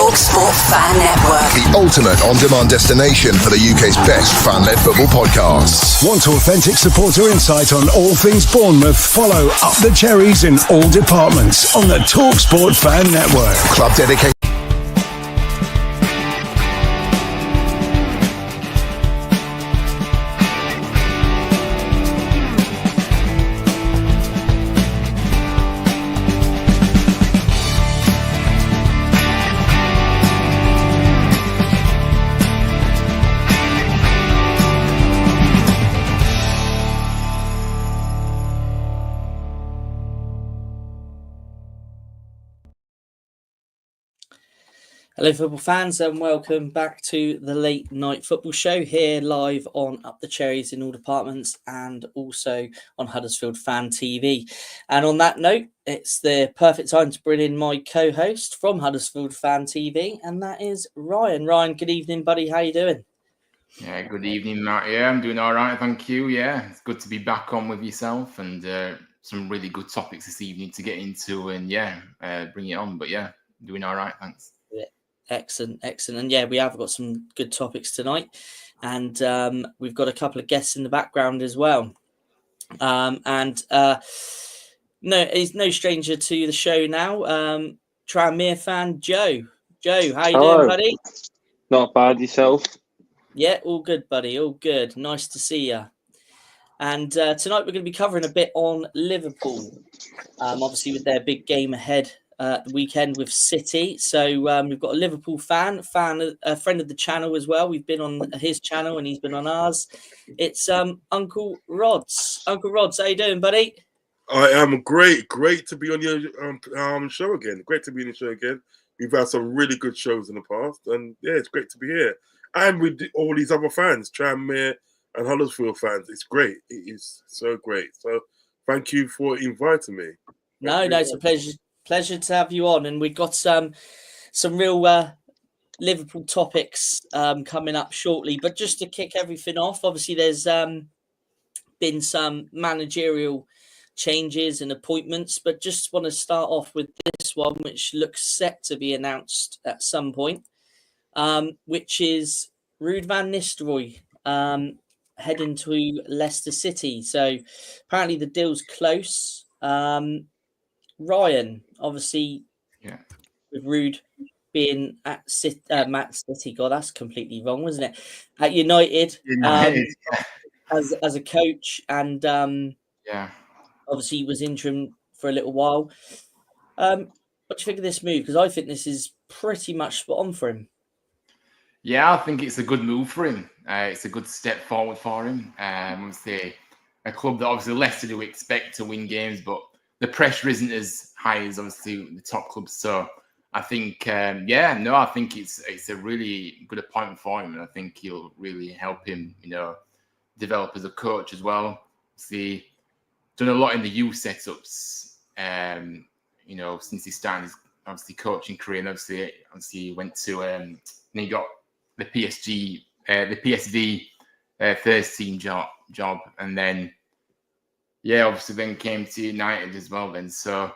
TalkSport Fan Network. The ultimate on-demand destination for the UK's best fan-led football podcasts. Want authentic supporter insight on all things Bournemouth? Follow Up the Cherries in all departments on the TalkSport Fan Network. Club dedicated. Hello football fans and welcome back to the late night football show here live on Up the Cherries in all departments and also on Huddersfield Fan TV. And on that note, it's the perfect time to bring in my co-host from Huddersfield Fan TV, and that is Ryan. Ryan, good evening, buddy. How you doing? Yeah, good evening, Matt. Yeah, I'm doing all right, thank you. Yeah, it's good to be back on with yourself and some really good topics this evening to get into and bring it on. But yeah, doing all right, thanks. Excellent. And yeah, we have got some good topics tonight. And we've got a couple of guests in the background as well. No, he's no stranger to the show now. Tranmere fan Joe. Joe, how you doing, buddy? Not bad, yourself? Yeah, all good, buddy. All good. Nice to see you. And tonight we're going to be covering a bit on Liverpool. Obviously with their big game ahead the weekend with City. So we've got a Liverpool fan, a friend of the channel as well. We've been on his channel and he's been on ours. It's Uncle Rods. Uncle Rods, how you doing, buddy? I am great to be on your show again. Great to be on the show again. We've had some really good shows in the past, and yeah, it's great to be here. And with all these other fans, Tranmere and Huddersfield fans, it's great. It is so great. So thank you for inviting me. No, it's a pleasure to have you on, and we've got some real Liverpool topics coming up shortly. But just to kick everything off, obviously there's been some managerial changes and appointments, but just want to start off with this one, which looks set to be announced at some point, which is Ruud van Nistelrooy heading to Leicester City. So apparently the deal's close. Ryan, obviously, with Ruud being at Man City, God, that's completely wrong, wasn't it? At United, as a coach, and obviously he was interim for a little while. What do you think of this move? Because I think this is pretty much spot on for him. Yeah, I think it's a good move for him. It's a good step forward for him. Say a club that obviously Leicester do expect to win games, but the pressure isn't as high as obviously the top clubs. So I think, I think it's a really good appointment for him, and I think he'll really help him, develop as a coach as well. See, done a lot in the youth setups, since he started his obviously coaching career, and obviously he went to and he got the PSV first team job, and then. Yeah, obviously then came to United as well then. So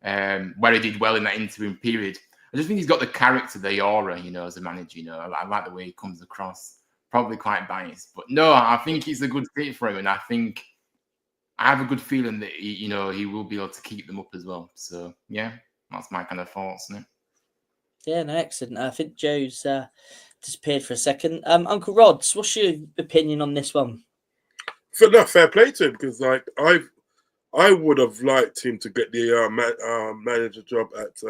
where he did well in that interim period. I just think he's got the character, the aura, as a manager, I like the way he comes across. Probably quite biased. But no, I think it's a good fit for him. And I think I have a good feeling that, he will be able to keep them up as well. So, yeah, that's my kind of thoughts on it. Yeah, no, excellent. I think Joe's disappeared for a second. Uncle Rods, what's your opinion on this one? Fair play to him, because I would have liked him to get the manager job at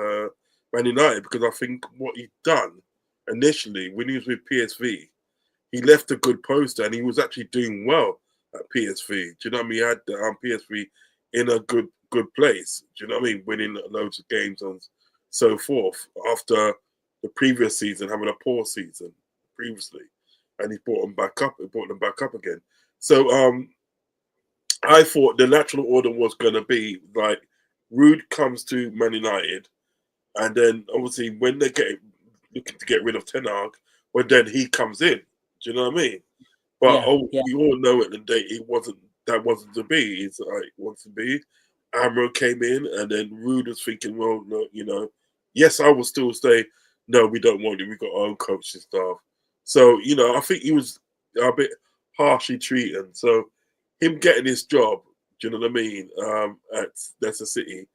Man United, because I think what he'd done initially when he was with PSV, he left a good poster and he was actually doing well at PSV. Do you know what I mean? He had PSV in a good place. Do you know what I mean? Winning loads of games and so forth after the previous season having a poor season previously, and he brought them back up again. So I thought the natural order was going to be like Ruud comes to Man United, and then obviously when they looking to get rid of Ten Hag, well then he comes in. Do you know what I mean? But we all know at the day that wasn't to be. It's like it wants to be. Amro came in, and then Ruud was thinking, well, no, yes, I will still stay no, we don't want him. We've got our own coaching staff. So, I think he was a bit harshly treated. So him getting his job, do you know what I mean, at Leicester City,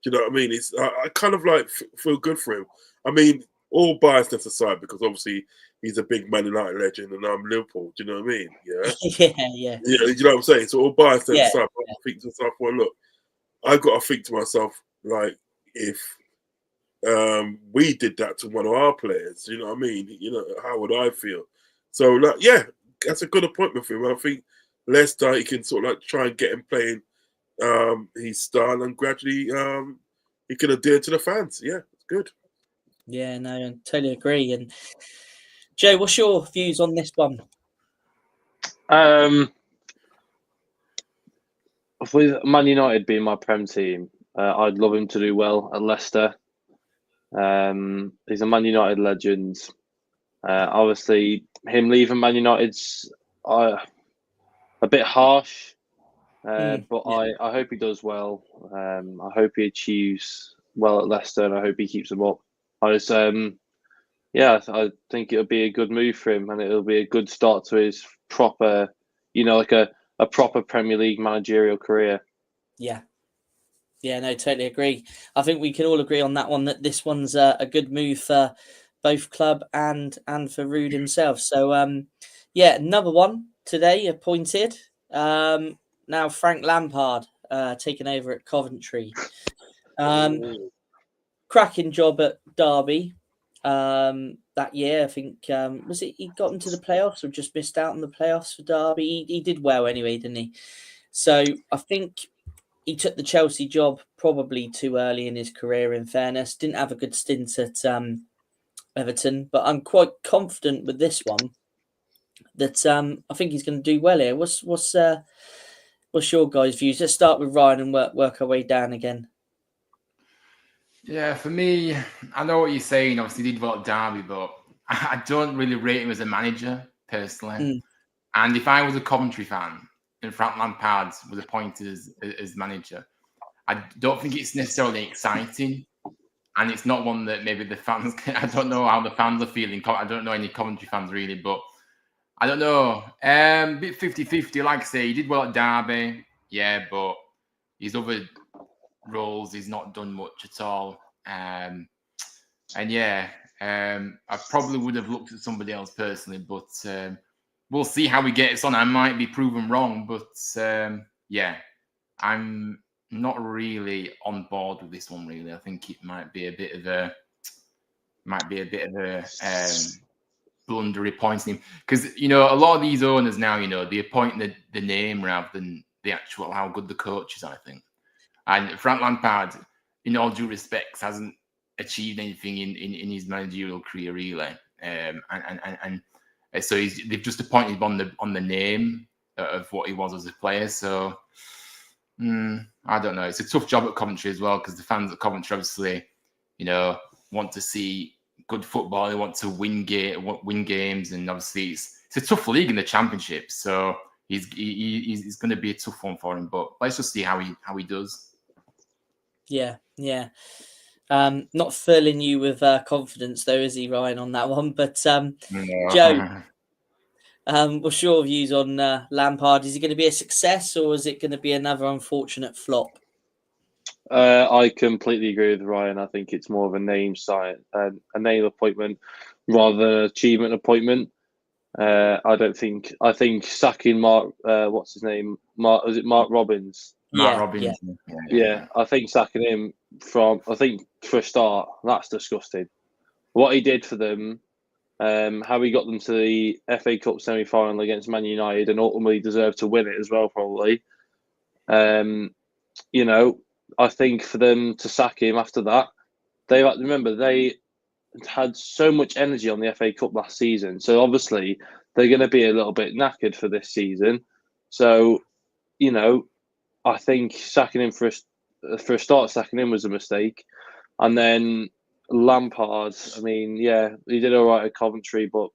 do you know what I mean? I kind of like feel good for him. I mean, all biasness aside, because obviously he's a big Man United legend and I'm Liverpool, do you know what I mean? Yeah. Yeah. Yeah, do you know what I'm saying? So all biasness Yeah, aside, I think to myself, well, look, I've got to think to myself, like, if we did that to one of our players, you know what I mean? How would I feel? So, like, yeah, that's a good appointment for him. I think Leicester, he can sort of like try and get him playing his style, and gradually he can adhere to the fans. Yeah, it's good. Yeah, no, I totally agree. And Joe, what's your views on this one? With Man United being my Prem team, I'd love him to do well at Leicester. He's a Man United legend. Obviously, him leaving Man United's a bit harsh, but yeah. I hope he does well. I hope he achieves well at Leicester, and I hope he keeps them up. I think it'll be a good move for him, and it'll be a good start to his proper, like a proper Premier League managerial career. Yeah. Yeah, no, totally agree. I think we can all agree on that one, that this one's a good move for both club and for Ruud himself. So, another one today appointed. Now Frank Lampard taking over at Coventry. Cracking job at Derby that year. I think was it he got into the playoffs or just missed out on the playoffs for Derby? He did well anyway, didn't he? So I think he took the Chelsea job probably too early in his career, in fairness. Didn't have a good stint at Everton, but I'm quite confident with this one that I think he's going to do well here. What's your guys' views? Let's start with Ryan and work our way down again. Yeah, for me, I know what you're saying. Obviously, he did well at Derby, but I don't really rate him as a manager, personally. And if I was a Coventry fan and Frank Lampard was appointed as manager, I don't think it's necessarily exciting. And it's not one that maybe the fans I don't know how the fans are feeling. I don't know any Coventry fans really, but I don't know. Bit 50-50. Like I say, he did well at Derby, yeah, but his other roles, he's not done much at all. I probably would have looked at somebody else personally, but we'll see how he gets on. I might be proven wrong, but I'm not really on board with this one. Really, I think it might be a bit of a blunder appointing him, because a lot of these owners now, they appoint the name rather than the actual how good the coach is, I think. And Frank Lampard, in all due respects, hasn't achieved anything in his managerial career really, and so they've just appointed him on the name of what he was as a player. So I don't know. It's a tough job at Coventry as well, because the fans at Coventry obviously, want to see good football. They want to win games, and obviously it's a tough league in the Championship. So he's going to be a tough one for him. But let's just see how he does. Yeah. Not filling you with confidence though, is he, Ryan, on that one? But Joe, what's your views on Lampard? Is he going to be a success, or is it going to be another unfortunate flop? I completely agree with Ryan. I think it's more of a name appointment rather than an achievement appointment. I think sacking Mark, what's his name? Was it Mark Robbins? Mark Robbins. Yeah, I think sacking him for a start, that's disgusting. What he did for them, how he got them to the FA Cup semi-final against Man United, and ultimately deserved to win it as well, probably. I think for them to sack him after that, they had so much energy on the FA Cup last season, so obviously they're going to be a little bit knackered for this season. So, I think sacking him for a start, sacking him was a mistake. And then Lampard, I mean, yeah, he did all right at Coventry, but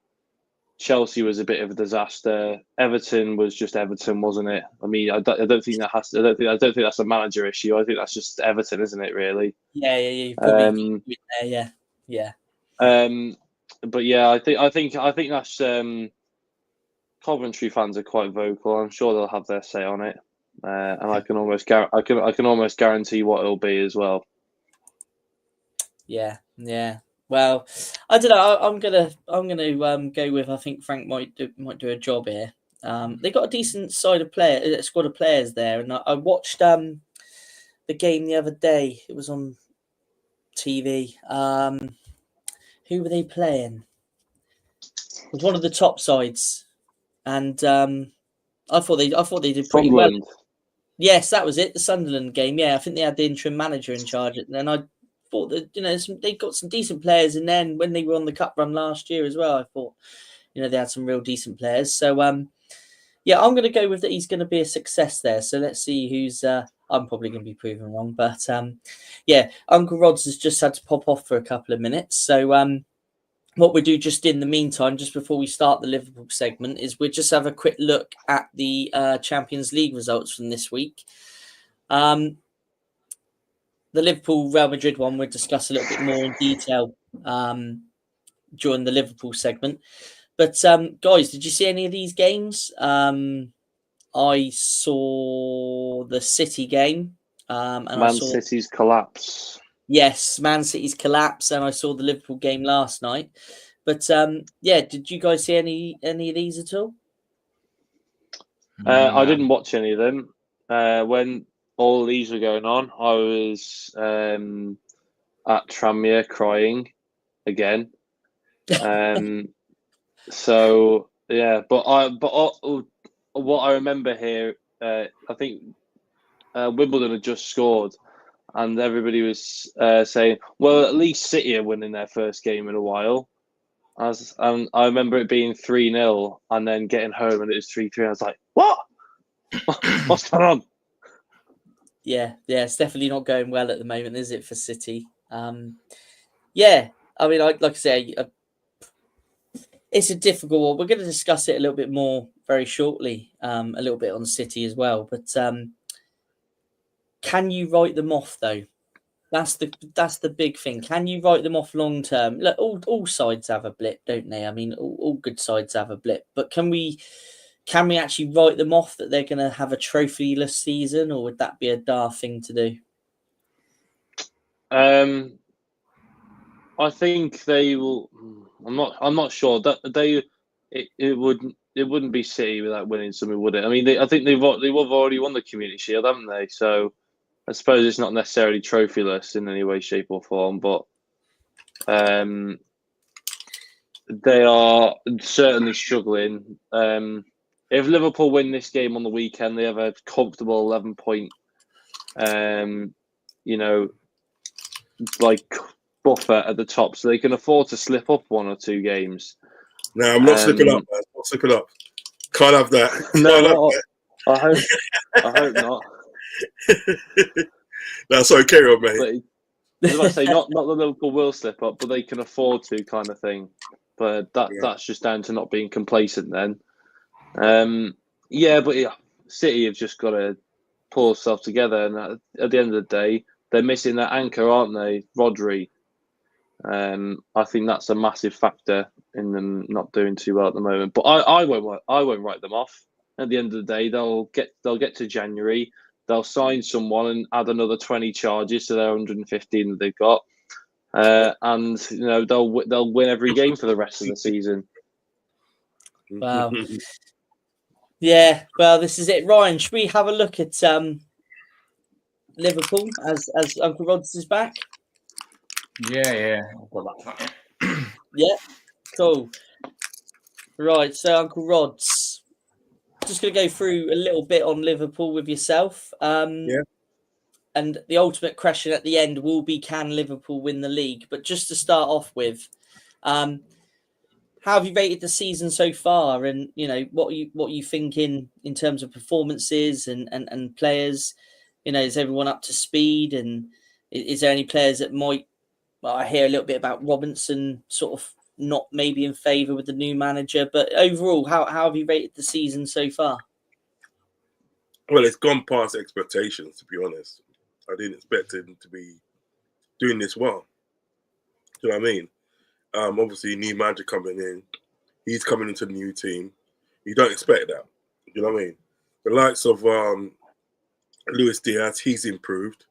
Chelsea was a bit of a disaster. Everton was just Everton, wasn't it? I mean, I don't think that's a manager issue. I think that's just Everton, isn't it? Really? Yeah. Yeah. But yeah, I think that's Coventry fans are quite vocal. I'm sure they'll have their say on it, and I can almost guarantee what it'll be as well. Yeah. Well, I don't know. I'm gonna go with. I think Frank might do a job here. They got a decent squad of players there, and I watched the game the other day. It was on TV. Who were they playing? It was one of the top sides, and I thought they did pretty well. Sunderland. Yes, that was it. The Sunderland game. Yeah, I think they had the interim manager in charge, and then I thought that they got some decent players, and then when they were on the cup run last year as well, I thought they had some real decent players. So yeah, I'm going to go with that. He's going to be a success there. So let's see who's. I'm probably going to be proven wrong, but yeah, Uncle Rods has just had to pop off for a couple of minutes. So what we do just in the meantime, just before we start the Liverpool segment, is we'll just have a quick look at the Champions League results from this week. The Liverpool Real Madrid one we'll discuss a little bit more in detail during the Liverpool segment. But guys, did you see any of these games? I saw the City game. And Man City's collapse. Yes, Man City's collapse, and I saw the Liverpool game last night. But yeah, did you guys see any of these at all? I didn't watch any of them. When all these were going on, I was at Tranmere crying again. So yeah, but what I remember here, I think Wimbledon had just scored. And everybody was saying, well, at least City are winning their first game in a while. I remember it being 3-0 and then getting home and it was 3-3. I was like, what? What's going on? Yeah, it's definitely not going well at the moment, is it, for City? Yeah, I mean, like I say, it's a difficult one. We're going to discuss it a little bit more very shortly, a little bit on City as well. But can you write them off, though? That's the big thing. Can you write them off long term? Look, all sides have a blip, don't they? I mean, all good sides have a blip. But can we actually write them off that they're going to have a trophyless season, or would that be a daft thing to do? I think they will. I'm not sure that it wouldn't be City without winning something, would it? I mean, I think they've already won the Community Shield, haven't they? So I suppose it's not necessarily trophyless in any way, shape, or form, but they are certainly struggling. If Liverpool win this game on the weekend, they have a comfortable 11-point, buffer at the top, so they can afford to slip up one or two games. No, I'm not slipping up, man. Not slipping up. Can't have that. I hope not. No, sorry, carry on, mate. I was about to say, not that Liverpool will slip up, but they can afford to, kind of thing. But that's just down to not being complacent then. City have just got to pull themselves together, and at the end of the day, they're missing that anchor, aren't they, Rodri? I think that's a massive factor in them not doing too well at the moment. But I won't write them off. At the end of the day, they'll get to January. They'll sign someone and add another 20 charges to their 115 that they've got, and they'll win every game for the rest of the season. Wow. Yeah, well, this is it. Ryan, should we have a look at Liverpool as Uncle Rods is back? Yeah. I've got that. Yeah, cool. Right, so Uncle Rods, just going to go through a little bit on Liverpool with yourself. Yeah. And the ultimate question at the end will be, can Liverpool win the league? But just to start off with, how have you rated the season so far? And, what are you thinking in terms of performances and players? Is everyone up to speed? And is there any players that might, I hear a little bit about Robinson sort of not maybe in favour with the new manager, but overall, how have you rated the season so far? Well, it's gone past expectations, to be honest. I didn't expect him to be doing this well. Do you know what I mean? Obviously, new manager coming in. He's coming into the new team. You don't expect that. You know what I mean? The likes of Luis Diaz, he's improved.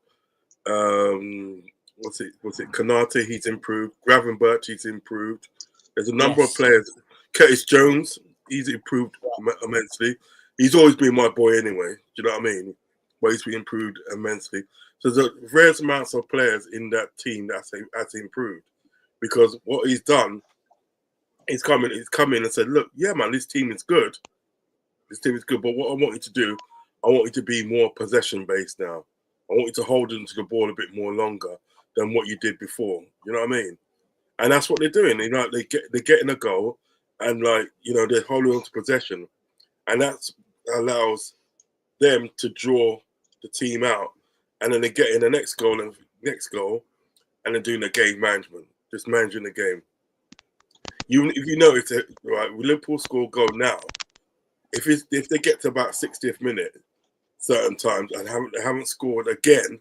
What's it? Kanate, he's improved. Gravenberch, he's improved. There's a number of players. Curtis Jones, he's improved immensely. He's always been my boy anyway. Do you know what I mean? But he's been improved immensely. So there's various amounts of players in that team that's improved. Because what he's done, he's come in and said, look, yeah, man, this team is good. This team is good. But what I want you to do, I want you to be more possession-based now. I want you to hold into the ball a bit more longer than what you did before. You know what I mean? And that's what they're doing. They're getting a goal and they're holding on to possession. And that allows them to draw the team out. And then they're getting the next goal, and they're doing the game management, just managing the game. If you notice it, right, Liverpool score a goal now, if they get to about 60th minute, certain times, and haven't scored again,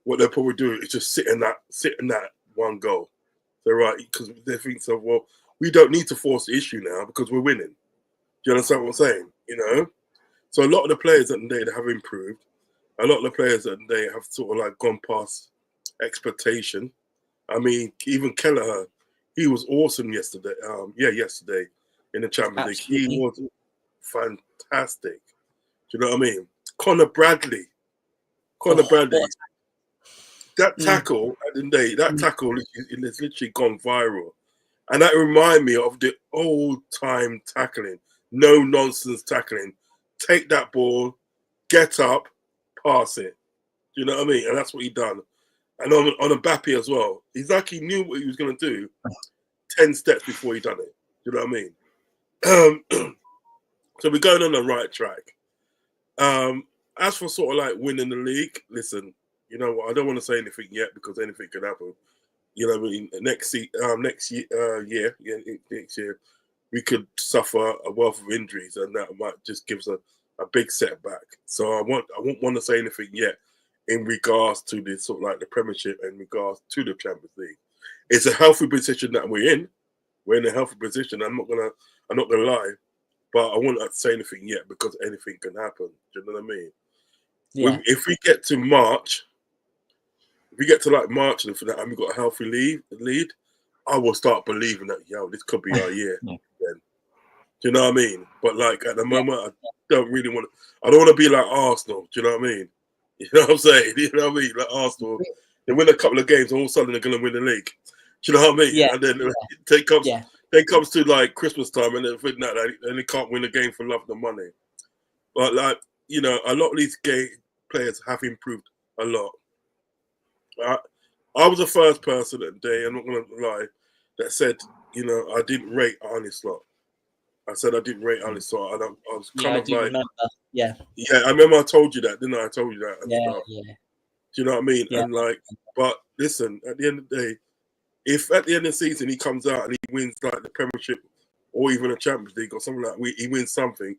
what they'll probably do is just sit in that one goal. So right, because they think so. Well, we don't need to force the issue now because we're winning. Do you understand what I'm saying? You know, so a lot of the players that they have improved. A lot of the players that they have sort of gone past expectation. I mean, even Kelleher, he was awesome yesterday. Yesterday in the Champions League, he was fantastic. Do you know what I mean? Connor Bradley, that tackle at the day, that tackle is literally gone viral, and that reminds me of the old time tackling, no nonsense tackling. Take that ball, get up, pass it. Do you know what I mean? And that's what he done. And on Mbappe as well. He's like he knew what he was going to do 10 steps before he done it. Do you know what I mean? So we're going on the right track. As for sort of winning the league, listen, you know what? I don't want to say anything yet because anything can happen. You know what I mean? Next year, we could suffer a wealth of injuries, and that might just give us a big setback. So I won't want to say anything yet in regards to this sort of the Premiership and in regards to the Champions League. It's a healthy position that we're in. We're in a healthy position. I'm not gonna lie, but I won't say anything yet because anything can happen. Do you know what I mean? Yeah. If we get to March, March and we've got a healthy lead, I will start believing that this could be our year. Then. Do you know what I mean? But at the moment, I don't really want to. I don't want to be like Arsenal. Do you know what I mean? You know what I'm saying? You know what I mean? Like Arsenal, they win a couple of games, and all of a sudden they're going to win the league. Do you know what I mean? Yeah. And then it comes to Christmas time, and then they can't win a game for love of the money. But a lot of these players have improved a lot. I was the first person that day, I'm not going to lie, that said, I didn't rate Arne Slot. I said I didn't rate Arne Slot. And I was kind of remember. Yeah, I remember I told you that, didn't I? I told you that. And stuff. Do you know what I mean? Yeah. And but listen, at the end of the day, if at the end of the season he comes out and he wins the Premiership or even a Champions League or something he wins something,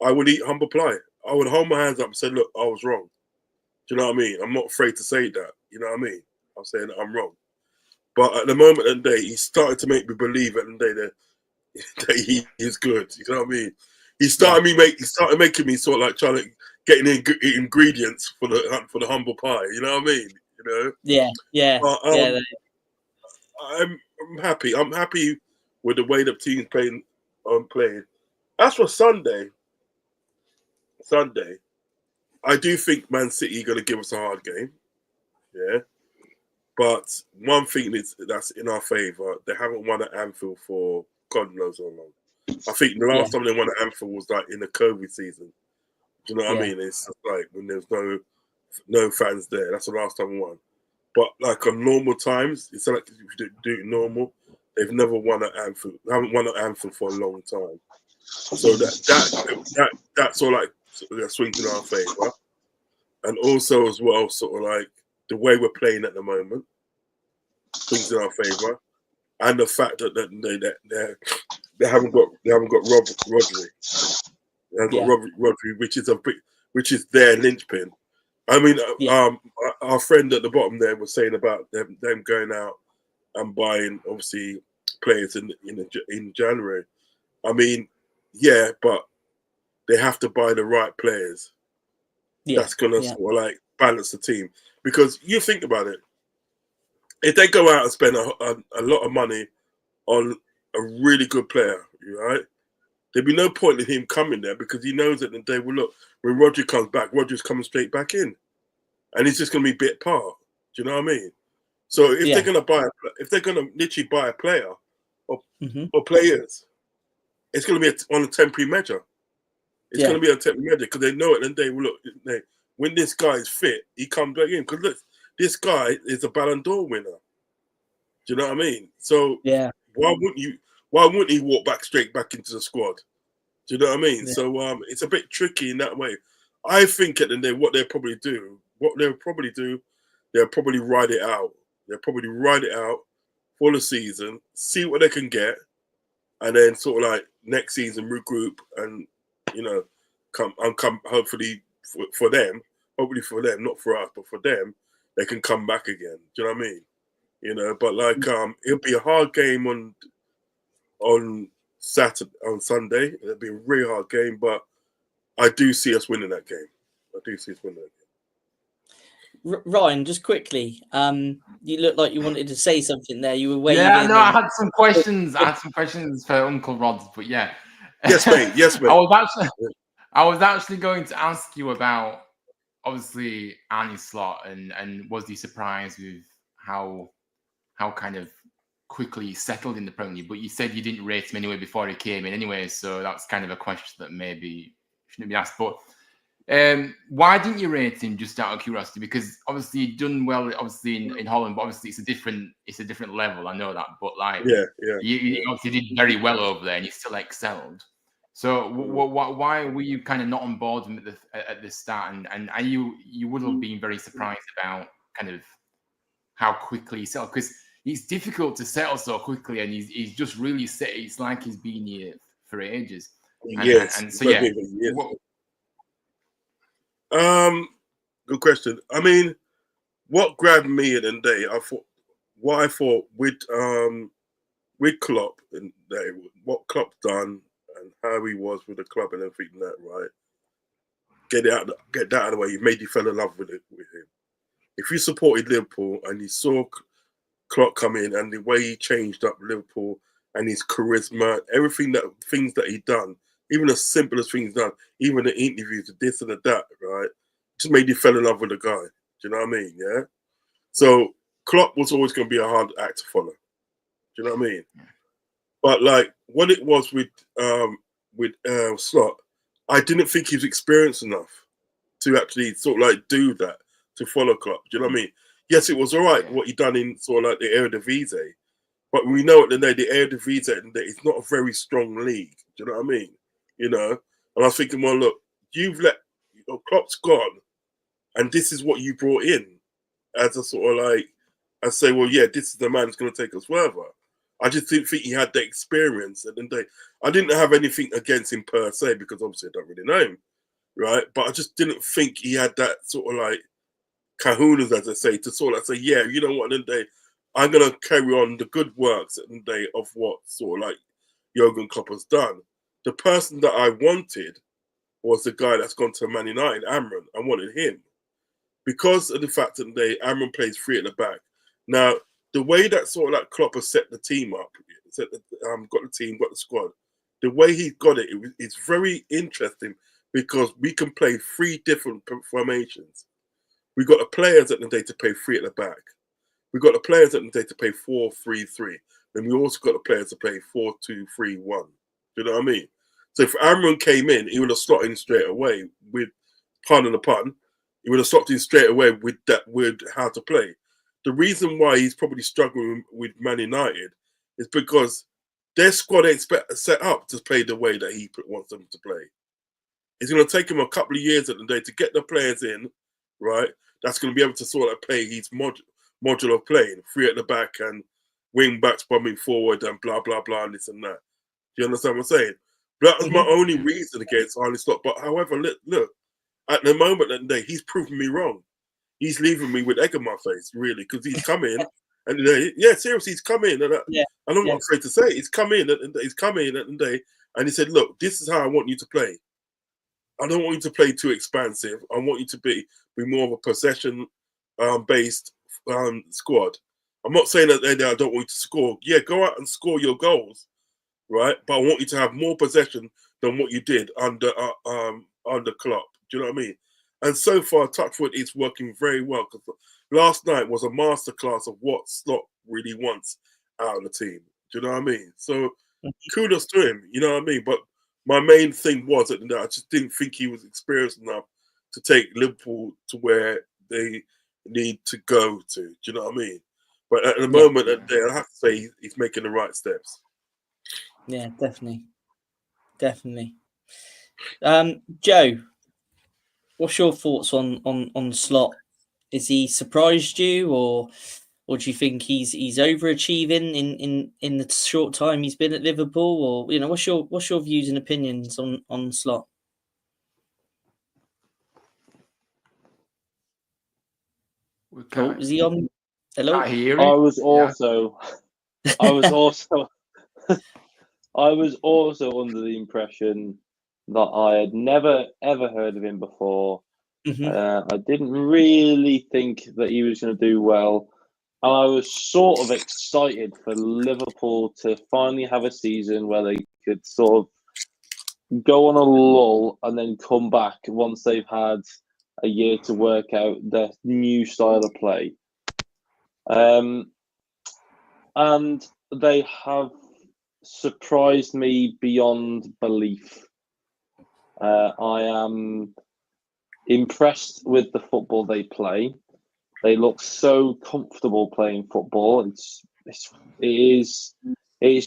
I would eat humble pie. I would hold my hands up and say, look, I was wrong. Do you know what I mean? I'm not afraid to say that. You know what I mean? I'm saying that I'm wrong. But at the moment of the day, he started to make me believe at the day that he is good. You know what I mean? He started making me sort of trying to get the ingredients for the humble pie. You know what I mean? You know? Yeah. But, I'm happy. I'm happy with the way the team's playing. As for Sunday, I do think Man City are going to give us a hard game. Yeah. But one thing that's in our favour, they haven't won at Anfield for God knows how long. I think the last time they won at Anfield was in the COVID season. Do you know what I mean? It's when there's no fans there. That's the last time we won. But on normal times, it's if you do it normal, they've never won at Anfield. They haven't won at Anfield for a long time. So that's all that swings in our favour. And also as well, sort of the way we're playing at the moment swings in our favour. And the fact that they haven't got Rodri. They haven't got Rodri, which is their linchpin. I mean, our friend at the bottom there was saying about them going out and buying, obviously, players in January. I mean, yeah, but they have to buy the right players. That's gonna sort of like balance the team, because you think about it. If they go out and spend a lot of money on a really good player, right? There'd be no point in him coming there, because he knows that they will look when Roger comes back. Roger's coming straight back in, and he's just going to be bit part. Do you know what I mean? So if they're going to literally buy a player or players, it's going to be on a temporary measure. It's going to be a temporary measure, because they know it, and they will look. When this guy is fit, he comes back in. Because look, this guy is a Ballon d'Or winner. Do you know what I mean? So why wouldn't he walk straight back into the squad? Do you know what I mean? Yeah. So it's a bit tricky in that way. I think at the end, what they'll probably do, they'll probably ride it out. They'll probably ride it out for the season, see what they can get, and then sort of like next season regroup and come hopefully for them, not for us, but for them, they can come back again. Do you know what I mean? But like it'll be a hard game on Sunday. It'll be a really hard game, but I do see us winning that game. Ryan, just quickly, you look like you wanted to say something there. You were waving. Yeah, no, I had some questions. I had some questions for Uncle Rod, but yeah. Yes, mate. Yes, mate. I was actually going to ask you about, obviously, Arne Slot, and was he surprised with how kind of quickly he settled in the Premier League? But you said you didn't rate him anyway before he came in anyway, so that's kind of a question that maybe shouldn't be asked. But why didn't you rate him, just out of curiosity? Because obviously he'd done well, obviously in Holland, but obviously it's a different level. I know that, but like you obviously did very well over there, and you still excelled. So why were you kind of not on board with him at the start? And you would have been very surprised about kind of how quickly he settled, because it's difficult to settle so quickly, and he's just really set. It's like he's been here for ages. And so yeah. Good question. I mean, what grabbed me at the end of the day, I thought with Klopp and what Klopp's done and how he was with the club and everything that, right? Get that out of the way. You made you fell in love with him. If you supported Liverpool and you saw Klopp come in and the way he changed up Liverpool and his charisma, things that he done, even the simplest things done, even the interviews, this and that, right? Just made you fall in love with the guy. Do you know what I mean? Yeah. So Klopp was always going to be a hard act to follow. Do you know what I mean? But like what it was with Slot, I didn't think he was experienced enough to actually sort of like do that, to follow Klopp. Do you know what I mean? Yes, it was all right what he done in sort of like the Eredivisie, but we know at the end the Eredivisie is not a very strong league. Do you know what I mean? And I was thinking, well, look, Klopp's gone, and this is what you brought in as a sort of like, I say, well, yeah, this is the man who's going to take us further. I just didn't think he had the experience. And I didn't have anything against him per se, because obviously I don't really know him, right? But I just didn't think he had that sort of like kahunas, as I say, to sort of say, yeah, you know what, at the end of the day, I'm going to carry on the good works at the end of the day of what sort of like Jurgen Klopp has done. The person that I wanted was the guy that's gone to Man United, Amran. I wanted him because of the fact that Amran plays free at the back. Now, the way that sort of like Klopp has set the team up, got the team, got the squad, the way he got it's very interesting, because we can play 3 different formations. We got the players at the day to play 3 at the back. We got the players at the day to play 4-3-3. Then we also got the players to play 4-2-3-1. Do you know what I mean? So if Amran came in, he would have slotted in straight away with, pardon the pun, he would have slotted in straight away with how to play. The reason why he's probably struggling with Man United is because their squad ain't set up to play the way that he wants them to play. It's going to take him a couple of years at the day to get the players in, right? That's going to be able to sort of play his module of playing, 3 at the back and wing backs bombing forward and blah, blah, blah, and this and that. Do you understand what I'm saying? That was my only reason against Arne Slot. But however, look, at the moment of the day, he's proven me wrong. He's leaving me with egg on my face, really, because he's come in And yeah, seriously, he's come in, and I'm not afraid to say it. He's come in, and he's come in at the day, and he said, "Look, this is how I want you to play. I don't want you to play too expansive. I want you to be more of a possession based squad. I'm not saying that I don't want you to score. Yeah, go out and score your goals, right? But I want you to have more possession than what you did under Klopp. Do you know what I mean? And so far, Touchwood is working very well, because last night was a masterclass of what Slot really wants out of the team. Do you know what I mean? So kudos to him. You know what I mean? But my main thing was that I just didn't think he was experienced enough to take Liverpool to where they need to go to. Do you know what I mean? But at the moment, I have to say he's making the right steps. Yeah, definitely. Joe, what's your thoughts on Slot? Is he surprised you, or do you think he's overachieving in the short time he's been at Liverpool? Or what's your views and opinions on Slot? Is he on? Hello. I was also under the impression that I had never ever heard of him before. I didn't really think that he was going to do well. And I was sort of excited for Liverpool to finally have a season where they could sort of go on a lull and then come back once they've had a year to work out their new style of play. And they have surprised me beyond belief. I am impressed with the football they play. They look so comfortable playing football. It is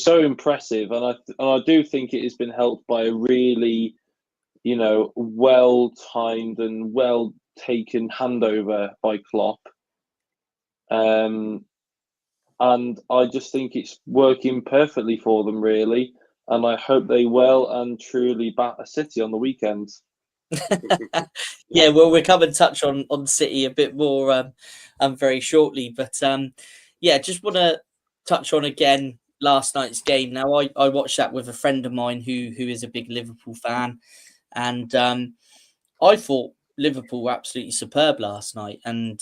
so impressive, and I do think it has been helped by a really, well timed and well taken handover by Klopp. And I just think it's working perfectly for them, really. And I hope they well and truly bat a City on the weekend. Yeah, well, we'll come and touch on City a bit more very shortly. But just want to touch on again last night's game. Now, I watched that with a friend of mine who is a big Liverpool fan, and I thought Liverpool were absolutely superb last night. And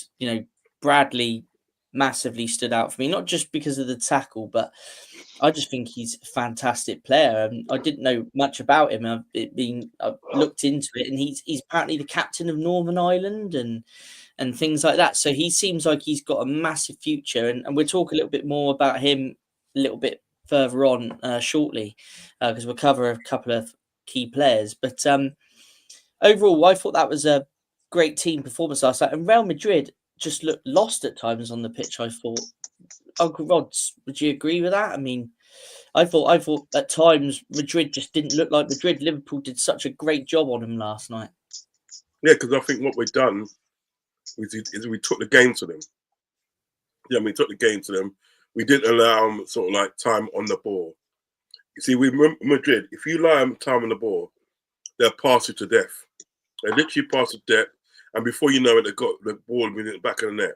Bradley massively stood out for me, not just because of the tackle, but I just think he's a fantastic player. I didn't know much about him. I've looked into it, and he's apparently the captain of Northern Ireland and things like that. So he seems like he's got a massive future, and we'll talk a little bit more about him a little bit further on shortly, because we'll cover a couple of key players. But overall, I thought that was a great team performance last night, and Real Madrid just looked lost at times on the pitch. I thought, Uncle Rods, would you agree with that? I mean, I thought at times Madrid just didn't look like Madrid. Liverpool did such a great job on them last night. Yeah, because I think what we've done is we took the game to them. Yeah, we took the game to them. We didn't allow them sort of like time on the ball. You see, with Madrid, if you allow them time on the ball, they'll pass you to death. They literally pass to death, and before you know it, they got the ball in the back of the net.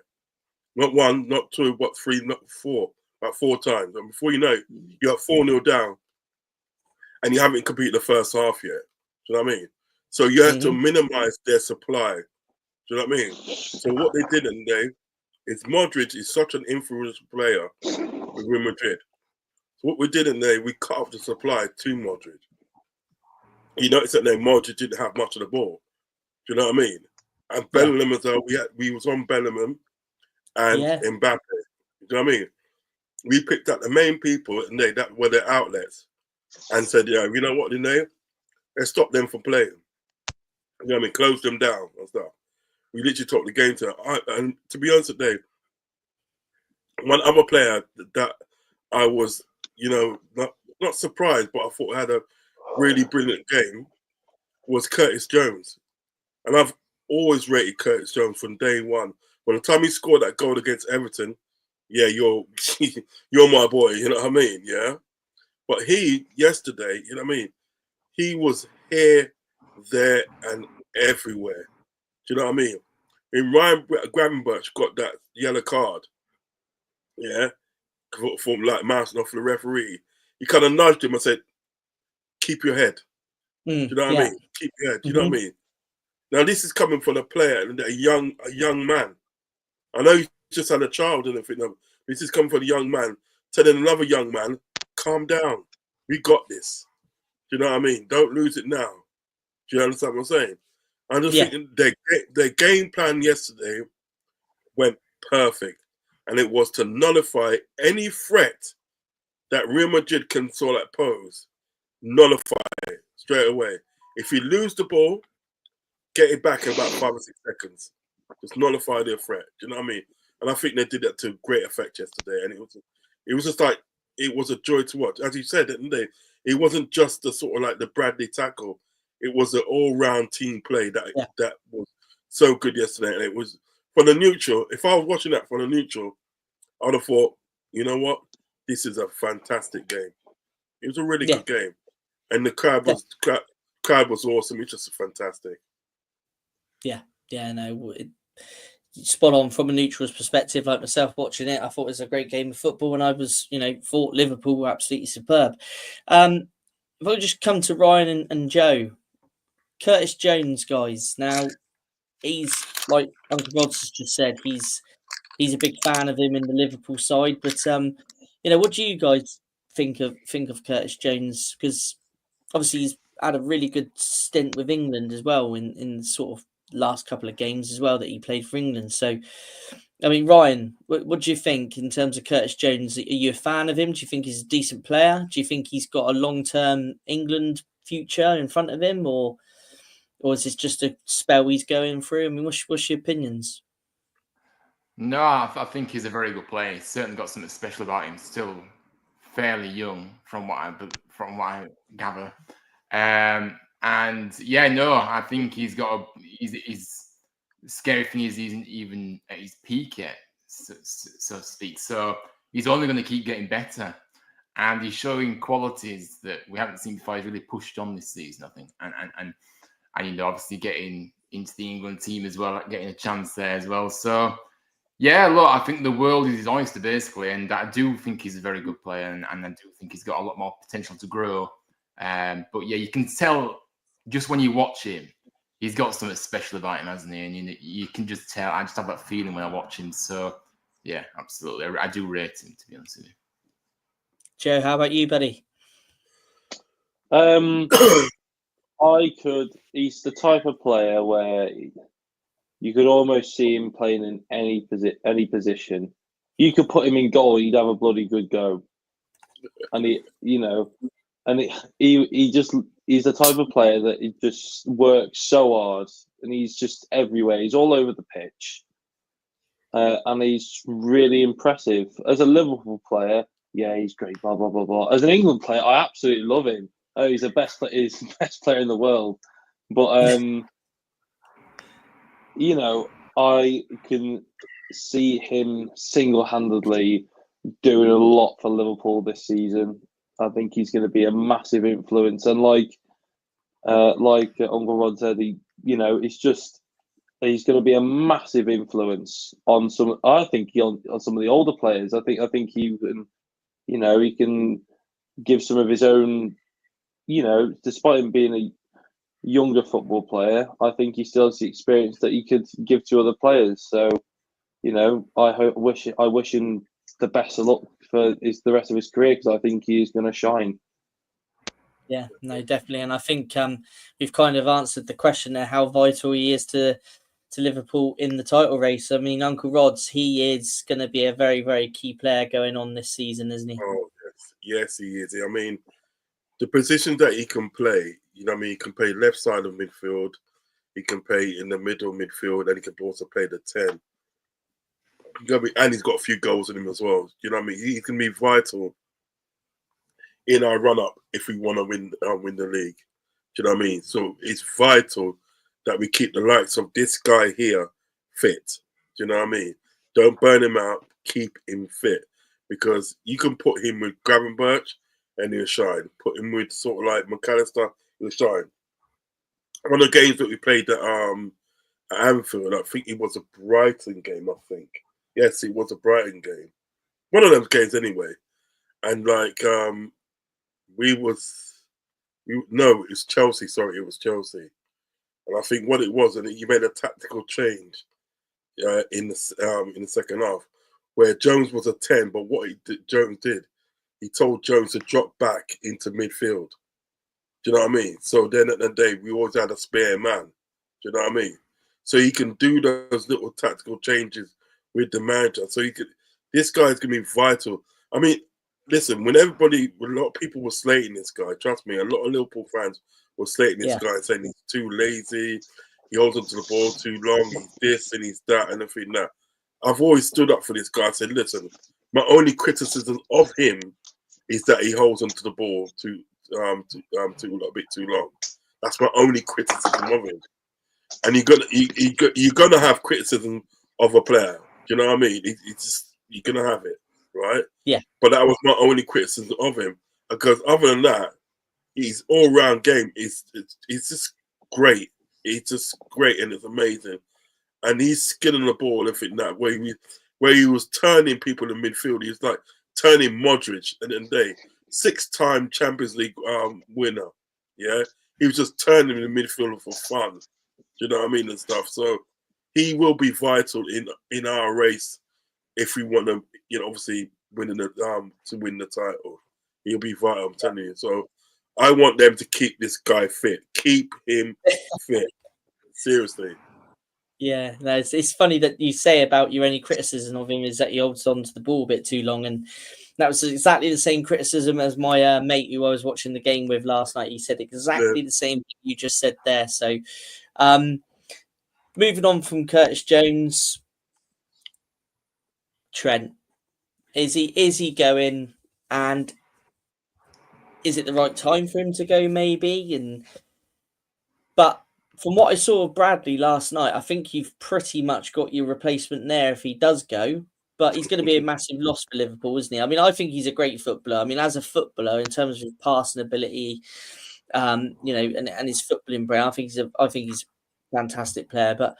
Not one, not two, but three, not four, about 4 times. And before you know it, you're 4-0 down, and you haven't completed the first half yet. Do you know what I mean? So you have to minimize their supply. Do you know what I mean? So what they did in there is Modric is such an influential player with Real Madrid. So what we did in there, we cut off the supply to Modric. You notice that Modric didn't have much of the ball. Do you know what I mean? And Bellingham as well, we was on Bellingham and Mbappe. Do you know what I mean? We picked up the main people and that were their outlets and said, yeah, you know what, let's stop them from playing. You know what I mean? Close them down and stuff. We literally took the game to them. And to be honest with you, one other player that I was, not surprised, but I thought had a really brilliant game was Curtis Jones. And I've always rated Curtis Jones from day one. By the time he scored that goal against Everton, yeah, you're my boy, you know what I mean? Yeah. But he, yesterday, you know what I mean? He was here, there, and everywhere. Do you know what I mean? When Ryan Gravenberch got that yellow card, yeah, from like mouthing off the referee. He kind of nudged him and said, "Keep your head." Do you know what I mean? Keep your head. Do you know what I mean? Now this is coming from a player and a young man. I know he just had a child and everything. This is coming from a young man telling another young man, "Calm down. We got this." Do you know what I mean? Don't lose it now. Do you understand what I'm saying? I'm just thinking their game plan yesterday went perfect, and it was to nullify any threat that Real Madrid can sort of pose. Nullify it straight away. If you lose the ball, get it back in about 5 or 6 seconds. Just nullify their threat. Do you know what I mean? And I think they did that to great effect yesterday. And it was just like it was a joy to watch. As you said, didn't they? It wasn't just the sort of like the Bradley tackle. It was an all-round team play that was so good yesterday. And it was from the neutral. If I was watching that from the neutral, I'd have thought, you know what? This is a fantastic game. It was a really good game. And the crowd was awesome. It's just fantastic. No, spot on from a neutral's perspective. Like myself watching it, I thought it was a great game of football, and I was, thought Liverpool were absolutely superb. If I just come to Ryan and Joe, Curtis Jones, guys. Now he's like Uncle Rod's has just said, he's a big fan of him in the Liverpool side. But what do you guys think of Curtis Jones? Because obviously he's had a really good stint with England as well in sort of last couple of games as well that he played for England. So, I mean, Ryan, what do you think in terms of Curtis Jones? Are you a fan of him? Do you think he's a decent player? Do you think he's got a long-term England future in front of him, or is this just a spell he's going through? I mean, what's your opinions? No, I think he's a very good player. He's certainly got something special about him. Still fairly young, from what I gather. And yeah, no, I think he's got he's the scary thing is he isn't even at his peak yet, so to speak. So he's only going to keep getting better, and he's showing qualities that we haven't seen before. He's really pushed on this season, I think, and obviously getting into the England team as well, getting a chance there as well. So yeah, look, I think the world is his oyster basically, and I do think he's a very good player, and I do think he's got a lot more potential to grow. But yeah, you can tell just when you watch him, he's got something special about him, hasn't he? And you can just tell. I just have that feeling when I watch him. So yeah, absolutely, I do rate him, to be honest with you. Joe, how about you, buddy? He's the type of player where you could almost see him playing in any position. You could put him in goal, he'd have a bloody good go. And he's the type of player that he just works so hard, and he's just everywhere. He's all over the pitch, and he's really impressive. As a Liverpool player, yeah, he's great. Blah blah blah blah. As an England player, I absolutely love him. Oh, he's the best player in the world. But I can see him single-handedly doing a lot for Liverpool this season. I think he's going to be a massive influence, and like Uncle Rod said, he's going to be a massive influence on some. I think on some of the older players. I think he can, he can give some of his own. Despite him being a younger football player, I think he still has the experience that he could give to other players. So, I wish him the best of luck for the rest of his career, because I think he is going to shine. Yeah, no, definitely. And I think we've kind of answered the question there, how vital he is to Liverpool in the title race. I mean, Uncle Rod's, he is going to be a very, very key player going on this season, isn't he? Oh, yes, he is. I mean, the positions that he can play, he can play left side of midfield, he can play in the middle midfield, and he can also play the 10. And he's got a few goals in him as well. He can be vital in our run-up if we want to win the league. Do you know what I mean? So it's vital that we keep the likes of this guy here fit. Do you know what I mean? Don't burn him out. Keep him fit, because you can put him with Gravenberch and he'll shine. Put him with sort of like McAllister, he'll shine. One of the games that we played at Anfield, I think it was a Brighton game, I think. Yes, it was a Brighton game. one of those games anyway. And like it was Chelsea. Sorry, it was Chelsea. And I think what it was, and you made a tactical change in the second half, where Jones was a 10, but what Jones did, he told Jones to drop back into midfield. Do you know what I mean? So then at the day, we always had a spare man. Do you know what I mean? So he can do those little tactical changes with the manager. So this guy's gonna be vital. I mean, listen, when a lot of people were slating this guy, trust me, a lot of Liverpool fans were slating this guy, saying he's too lazy, he holds onto the ball too long, he's this and he's that and everything that. I've always stood up for this guy. I said, listen, my only criticism of him is that he holds onto the ball too a bit too long. That's my only criticism of him. And you're gonna have criticism of a player. Do you know what I mean? You're gonna have it, right? Yeah. But that was my only criticism of him, because other than that, his all-round game is just great. It's just great and it's amazing. And he's skinning the ball, everything that where he was turning people in midfield. He was like turning Modric at the end of the day. 6-time Champions League winner. Yeah. He was just turning in the midfield for fun. Do you know what I mean? And stuff. So he will be vital in our race if we want to, obviously to win the title. He'll be vital, I'm telling you. So I want them to keep this guy fit. Keep him fit. Seriously. Yeah, no, it's funny that you say about your only criticism of him is that he holds on to the ball a bit too long, and that was exactly the same criticism as my mate who I was watching the game with last night. He said exactly the same thing you just said there. So, moving on from Curtis Jones, Trent, is he going, and is it the right time for him to go? Maybe, but. From what I saw of Bradley last night, I think you've pretty much got your replacement there if he does go. But he's going to be a massive loss for Liverpool, isn't he? I mean, I think he's a great footballer. I mean, as a footballer, in terms of his passing ability, and his footballing brain, I think he's a fantastic player. But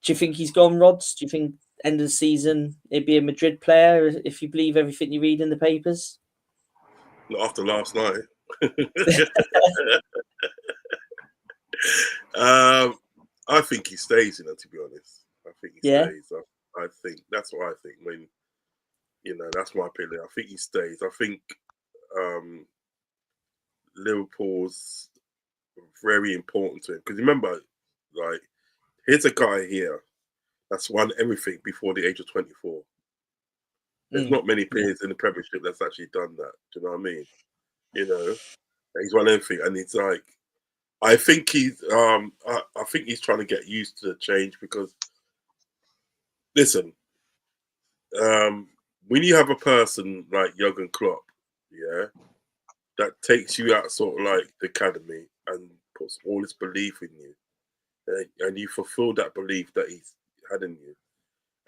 do you think he's gone, Rods? Do you think end of the season he'd be a Madrid player if you believe everything you read in the papers? Not after last night. I think he stays, to be honest. I think he stays. I think that's what I think. When that's my opinion. I think he stays. I think Liverpool's very important to him, because remember, like, here's a guy here that's won everything before the age of 24. There's not many players in the Premiership that's actually done that. Do you know what I mean? He's won everything, and it's like, I think he's trying to get used to the change, because listen, when you have a person like Jurgen Klopp, that takes you out sort of like the academy and puts all his belief in you, and you fulfill that belief that he's had in you,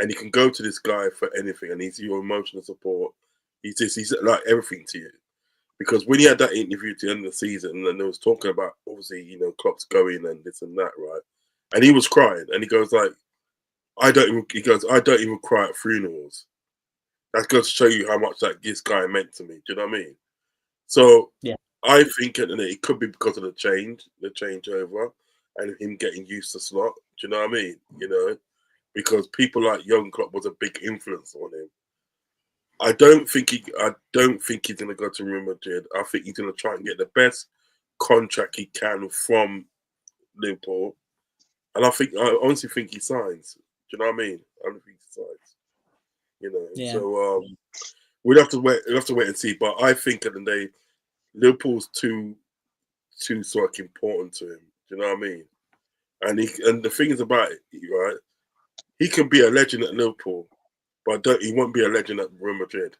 and you can go to this guy for anything, and he's your emotional support. He's like everything to you. Because when he had that interview at the end of the season, and they was talking about, obviously, Klopp's going and this and that, right? And he was crying, and he goes like, I don't even cry at funerals. That goes to show you how much this guy meant to me. Do you know what I mean? So I think it could be because of the changeover, and him getting used to Slot. Do you know what I mean? Because people like Jurgen Klopp was a big influence on him. I don't think he's going to go to Real Madrid. I think he's going to try and get the best contract he can from Liverpool, and I honestly think he signs. Do you know what I mean? I don't think he signs. So we'll have to wait and see. But I think at the end of the day, Liverpool's too sort of important to him. Do you know what I mean? And the thing is about it, right? He can be a legend at Liverpool, but he won't be a legend at Real Madrid.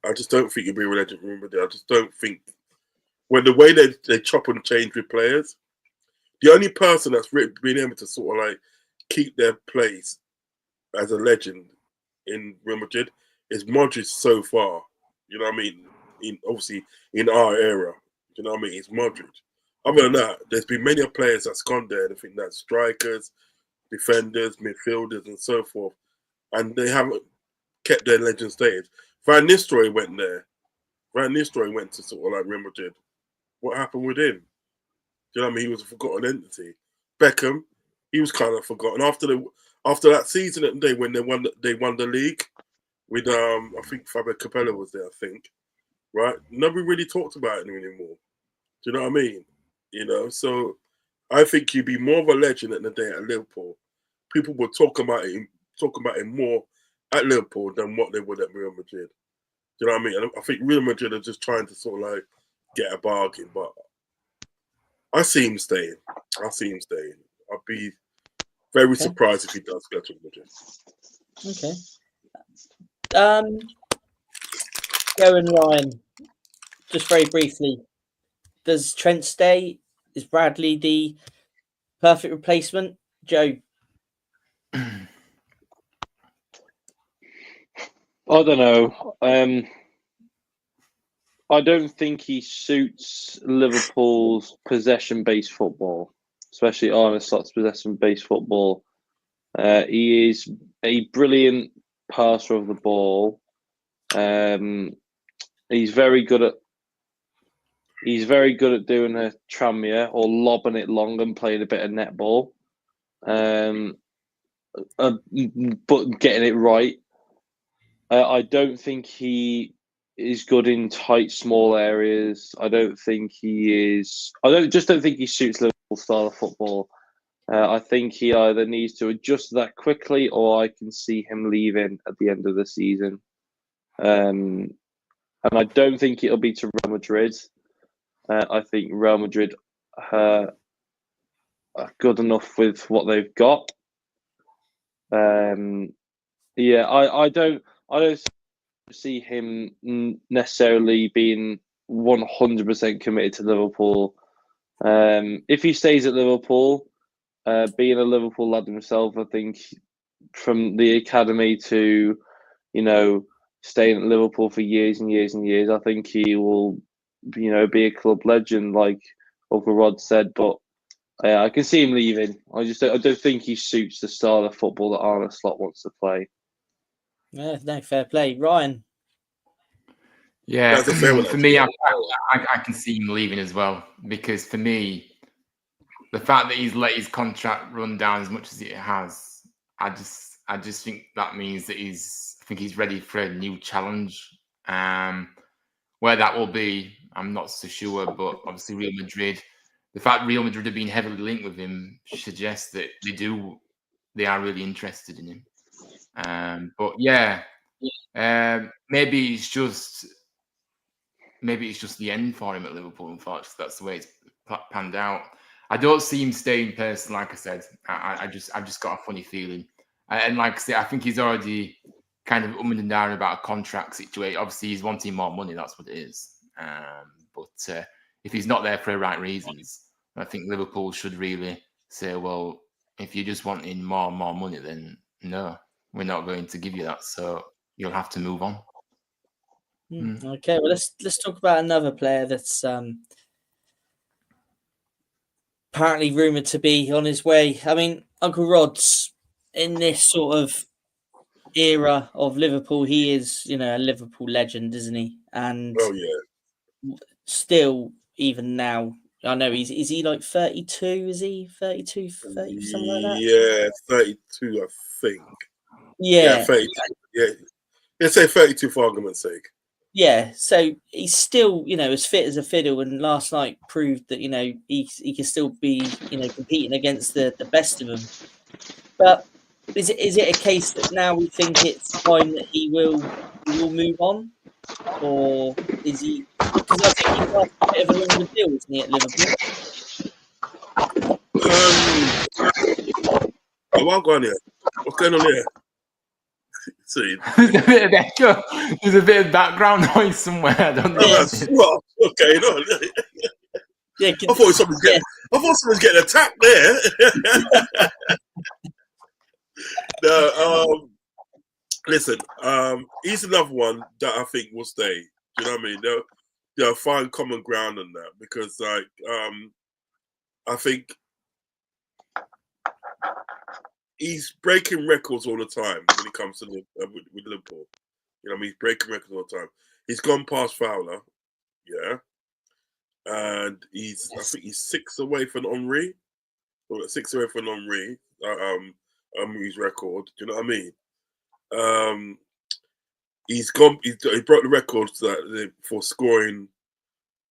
I just don't think he'll be a legend at Real Madrid. I just don't think. When the way they chop and change with players, the only person that's been able to sort of like keep their place as a legend in Real Madrid is Modric so far. You know what I mean? Obviously in our era. You know what I mean? It's Modric. Other than that, there's been many players that's gone there, and I think that's strikers, defenders, midfielders, and so forth. And they haven't kept their legend staying. Van Nistelrooy went there. Van Nistelrooy went to sort of like Real Madrid. What happened with him? Do you know what I mean? He was a forgotten entity. Beckham, he was kind of forgotten after that season that day when they won the league with I think Fabio Capello was there. I think, right? Nobody really talked about him anymore. Do you know what I mean? You know, so I think he'd be more of a legend than the day at Liverpool. People would talk about him more at Liverpool than what they would at Real Madrid. Do you know what I mean? And I think Real Madrid are just trying to sort of like get a bargain, but I see him staying. I'd be very surprised if he does go to Madrid. Okay. Joe and Ryan, just very briefly, does Trent stay? Is Bradley the perfect replacement? Joe? I don't know. I don't think he suits Liverpool's possession-based football, especially Arne Slot's possession-based football. He is a brilliant passer of the ball. He's very good at doing a Tranmere or lobbing it long and playing a bit of netball. But getting it right. I don't think he is good in tight, small areas. I don't think he is. I don't think he suits Liverpool's style of football. I think he either needs to adjust to that quickly, or I can see him leaving at the end of the season. And I don't think it'll be to Real Madrid. I think Real Madrid are good enough with what they've got. Yeah, I don't see him necessarily being 100% committed to Liverpool. If he stays at Liverpool, being a Liverpool lad himself, I think from the academy to, staying at Liverpool for years and years and years, I think he will, be a club legend, like Uncle Rod said. But I can see him leaving. I don't think he suits the style of football that Arne Slot wants to play. Yeah, no, fair play. Ryan? Yeah, That's a fair one, for me, I can see him leaving as well, because for me, the fact that he's let his contract run down as much as it has, I just think that means that he's ready for a new challenge. Where that will be, I'm not so sure, but obviously Real Madrid, the fact Real Madrid have been heavily linked with him suggests that they are really interested in him. But yeah, maybe it's just the end for him at Liverpool. Unfortunately, that's the way it's panned out. I don't see him staying personally. Like I said, I've just got a funny feeling. And like I say, I think he's already kind of umming and ahhing about a contract situation. Obviously, he's wanting more money. That's what it is. But if he's not there for the right reasons, I think Liverpool should really say, well, if you're just wanting more money, then no, we're not going to give you that. So you'll have to move on. Okay, well, let's talk about another player that's apparently rumoured to be on his way. I mean, Uncle Rod's in this sort of era of Liverpool. He is, a Liverpool legend, isn't he? And still, even now, I know is he like 32? Is he 32, 30, something like that? Yeah, 32, I think. Yeah, 32. Yeah, let's say 32 for argument's sake. Yeah, so he's still, as fit as a fiddle, and last night proved that, he can still be, competing against the best of them. But is it a case that now we think it's time that he will move on, or is he? Because I think he's got a bit of a longer deal, isn't he, at Liverpool? What's going on here? See, There's a bit of background noise somewhere. I don't know. Okay, no. Yeah, I thought someone was getting attacked there. No, listen, he's another one that I think will stay. Do you know what I mean? They'll find common ground on that, because, like, I think he's breaking records all the time when it comes to with Liverpool. You know, I mean, he's breaking records all the time. He's gone past Fowler, yeah, and I think he's 6 away from Henry, or 6 away from Henry's record. Do you know what I mean? He broke the records for scoring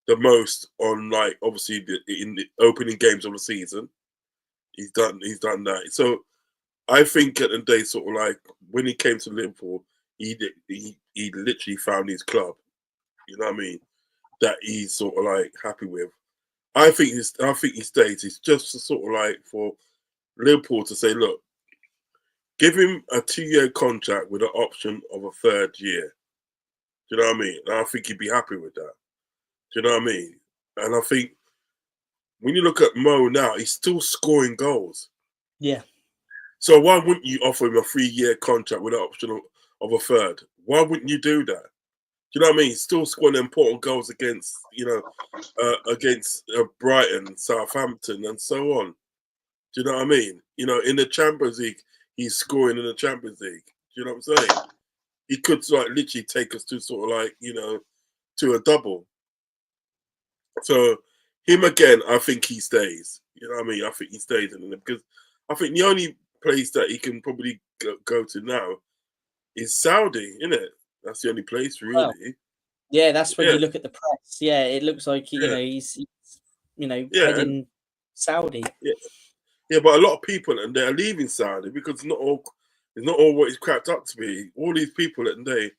the most on, like, obviously in the opening games of the season. He's done that. So I think at the day, sort of like when he came to Liverpool, he literally found his club. You know what I mean? That he's sort of like happy with. I think he stays. It's just sort of like for Liverpool to say, look, give him a 2-year contract with an option of a 3rd year. Do you know what I mean? And I think he'd be happy with that. Do you know what I mean? And I think when you look at Mo now, he's still scoring goals. Yeah. So why wouldn't you offer him a 3-year contract with an option of a 3rd? Why wouldn't you do that? Do you know what I mean? He's still scoring important goals against, against Brighton, Southampton, and so on. Do you know what I mean? You know, in the Champions League, he's scoring in the Champions League. Do you know what I'm saying? He could like literally take us to sort of like, to a double. So him again, I think he stays. You know what I mean? I think he stays in it because I think the only place that he can probably go to now is Saudi, isn't it? That's the only place really. Well, yeah, that's when you look at the press. Yeah, it looks like he's heading Saudi. Yeah, but a lot of people and they're leaving Saudi because it's not all what it's cracked up to be. All these people that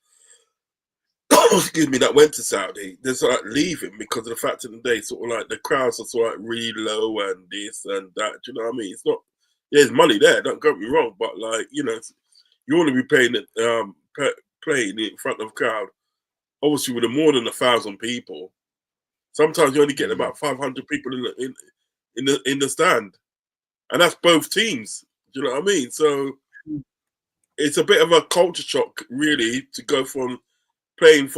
excuse me, that went to Saudi, they're sort of like leaving because of the fact that they sort of like the crowds are sort of like really low and this and that. Do you know what I mean? It's not. There's money there. Don't get me wrong, but like you want to be playing in front of a crowd, obviously with more than 1,000 people. Sometimes you only get about 500 people in the stand, and that's both teams. Do you know what I mean? So it's a bit of a culture shock, really, to go from playing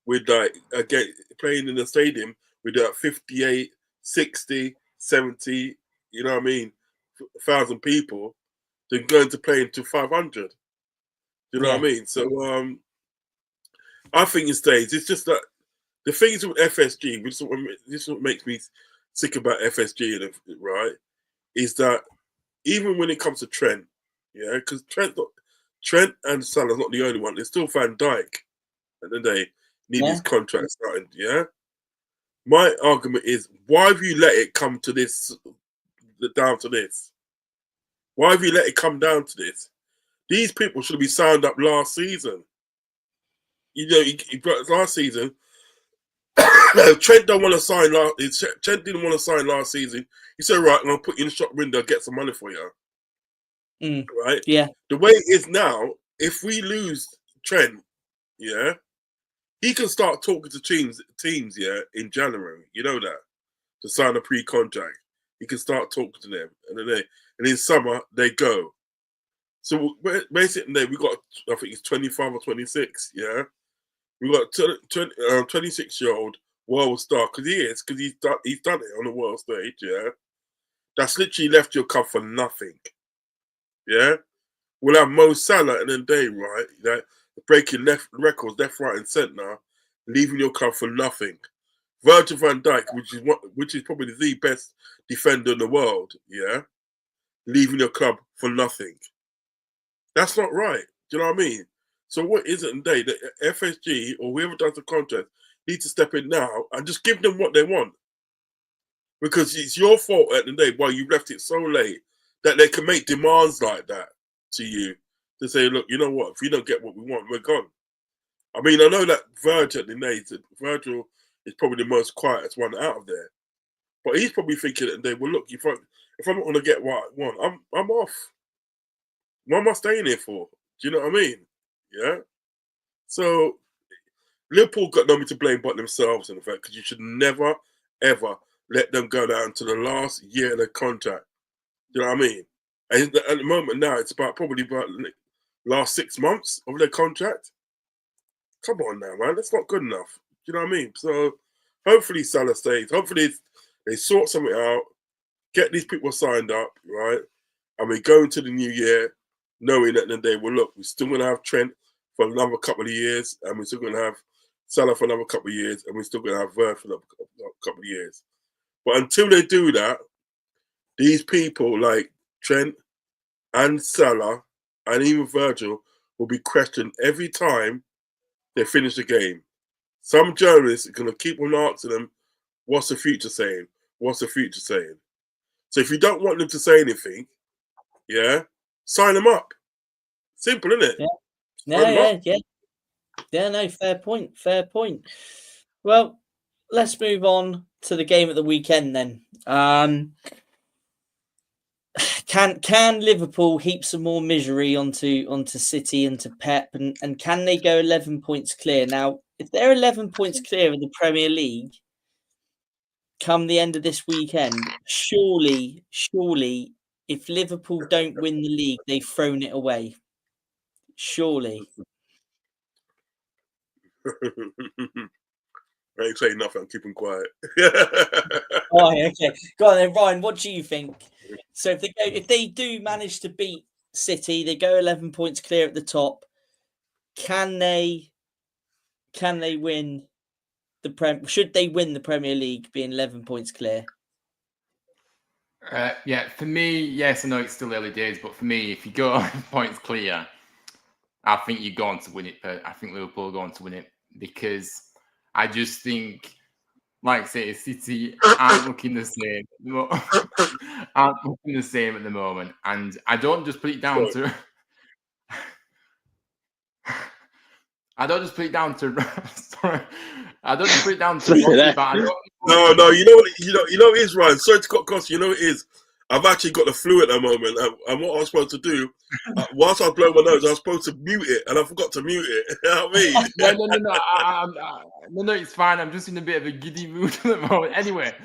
with again playing in the stadium with 58, 60, 70, you know what I mean, 1,000 people, than going to playing to 500. You know what I mean? So I think it stays. It's just that the things with FSG, this is what makes me sick about FSG, right? Is that even when it comes to Trent, because Trent and Salah's not the only one. There's still Van Dijk, and then they need his contract starting. Yeah. My argument is, why have you let it come to this, down to this? Why have you let it come down to this? These people should be signed up last season. Last season. Trent don't want to sign. Trent didn't want to sign last season. He said, "Right, I'm gonna put you in the shop window, get some money for you." Right? Yeah. The way it is now, if we lose Trent, he can start talking to teams, in January. You know that, to sign a pre-contract. He can start talking to them, and in summer they go. So basically, we got, I think it's 25 or 26. Yeah, we got 26-year-old world star, because he's done it on the world stage. Yeah, that's literally left your club for nothing. Yeah, we'll have Mo Salah in a day, right? That breaking records left, right, and centre, leaving your club for nothing. Virgil van Dijk, which is probably the best defender in the world, leaving your club for nothing. That's not right. Do you know what I mean? So what is it today? The FSG or whoever does the contract needs to step in now and just give them what they want, because it's your fault at the day why you left it so late that they can make demands like that to you, to say, look, you know what? If you don't get what we want, we're gone. I mean, I know that Virgil is probably the most quietest one out of there, but he's probably thinking that they well, look, if I'm not going to get what I want, I'm off. What am I staying here for? Do you know what I mean? Yeah. So Liverpool got nobody to blame but themselves, in fact, because you should never ever let them go down to the last year of their contract. Do you know what I mean? And at the moment now, it's probably about last 6 months of their contract. Come on now, man. That's not good enough. Do you know what I mean? So hopefully Salah stays. Hopefully they sort something out, get these people signed up, right? and we go into the new year knowing that the day, well, look, we're still going to have Trent for another couple of years, and we're still going to have Salah for another couple of years, and we're still going to have Vert for another couple of years. But until they do that, these people like Trent and Salah and even Virgil will be questioned every time they finish the game. Some journalists are going to keep on asking them, what's the future saying? What's the future saying? So if you don't want them to say anything, yeah, sign them up. Simple, isn't it? Yeah, no, fair point. Well, let's move on to the game at the weekend then. Can Liverpool heap some more misery onto City and to Pep, and can they go 11 points clear? Now, if they're 11 points clear in the Premier League come the end of this weekend, surely, if Liverpool don't win the league, they've thrown it away. Surely. I ain't saying nothing, I'm keeping quiet. Oh, okay. Go on then, Ryan, what do you think? So if they do manage to beat City, they go 11 points clear at the top. Can they win the should they win the Premier League being 11 points clear? Yeah, for me, yes, I know it's still early days, but for me, if you go points clear, I think you're going to win it. I think Liverpool are going to win it because I just think, like I say, City aren't looking the same. Aren't looking the same at the moment, and I don't just put it down to. I don't just put it down to. Sorry, I don't just put it down to. No, you know what it is, Ryan. Sorry to cut costs. You know what it is. I've actually got the flu at the moment, and what I was supposed to do, whilst I was blowing my nose, I was supposed to mute it, and I forgot to mute it. You know what I mean? No, it's fine. I'm just in a bit of a giddy mood at the moment. Anyway,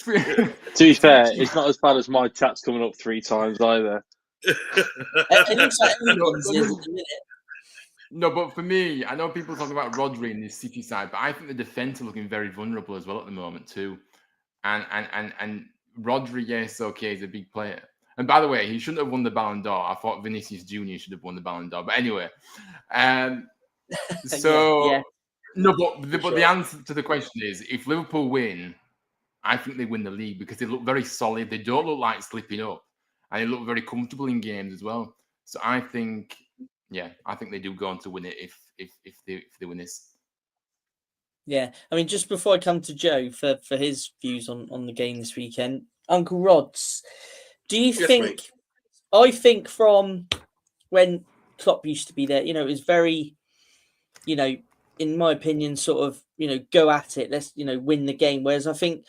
to be fair, it's not as bad as my chat's coming up 3 times either. It looks like everyone's in a minute. No, but for me, I know people talking about Rodri in this City side, but I think the defence are looking very vulnerable as well at the moment too. And Rodri, yes, okay, he's a big player. And by the way, he shouldn't have won the Ballon d'Or. I thought Vinicius Junior should have won the Ballon d'Or. But anyway, so no, but the answer to the question is, if Liverpool win, I think they win the league because they look very solid. They don't look like slipping up, and they look very comfortable in games as well. So I think they do go on to win it if they win this. Yeah, I mean, just before I come to Joe for his views on the game this weekend, Uncle Rods, do you think? Mate. I think from when Klopp used to be there, it was very, in my opinion, sort of, go at it. Let's, win the game. Whereas I think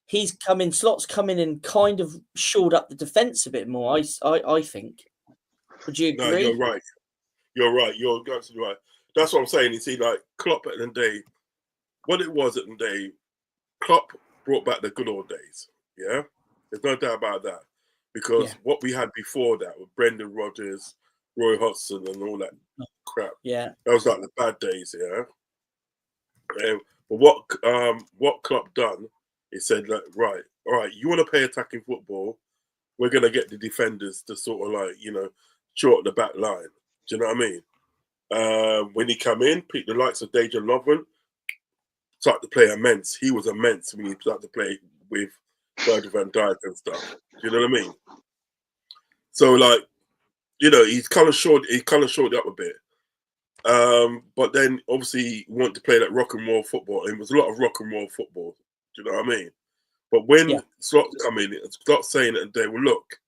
Slot's come in and kind of shored up the defense a bit more. I think. Would you agree? No, you're right. You're right. You're absolutely right. That's what I'm saying. You see, like Klopp at the day, what it was at the day, Klopp brought back the good old days. Yeah, there's no doubt about that. Because what we had before that with Brendan Rodgers, Roy Hodgson, and all that crap, that was like the bad days. Yeah. But what Klopp done? He said, like, right, all right, you want to play attacking football? We're gonna get the defenders to sort of like short the back line. Do you know what I mean? When he come in, pick the likes of Dejan Lovren, start to play immense. He was immense when he started to play with Virgil van Dijk and stuff. Do you know what I mean? So like, he's kind of short it up a bit. But then obviously he wanted to play that rock and roll football. And it was a lot of rock and roll football. Do you know what I mean? But when Slot's come in, Slot's saying it today, well, look,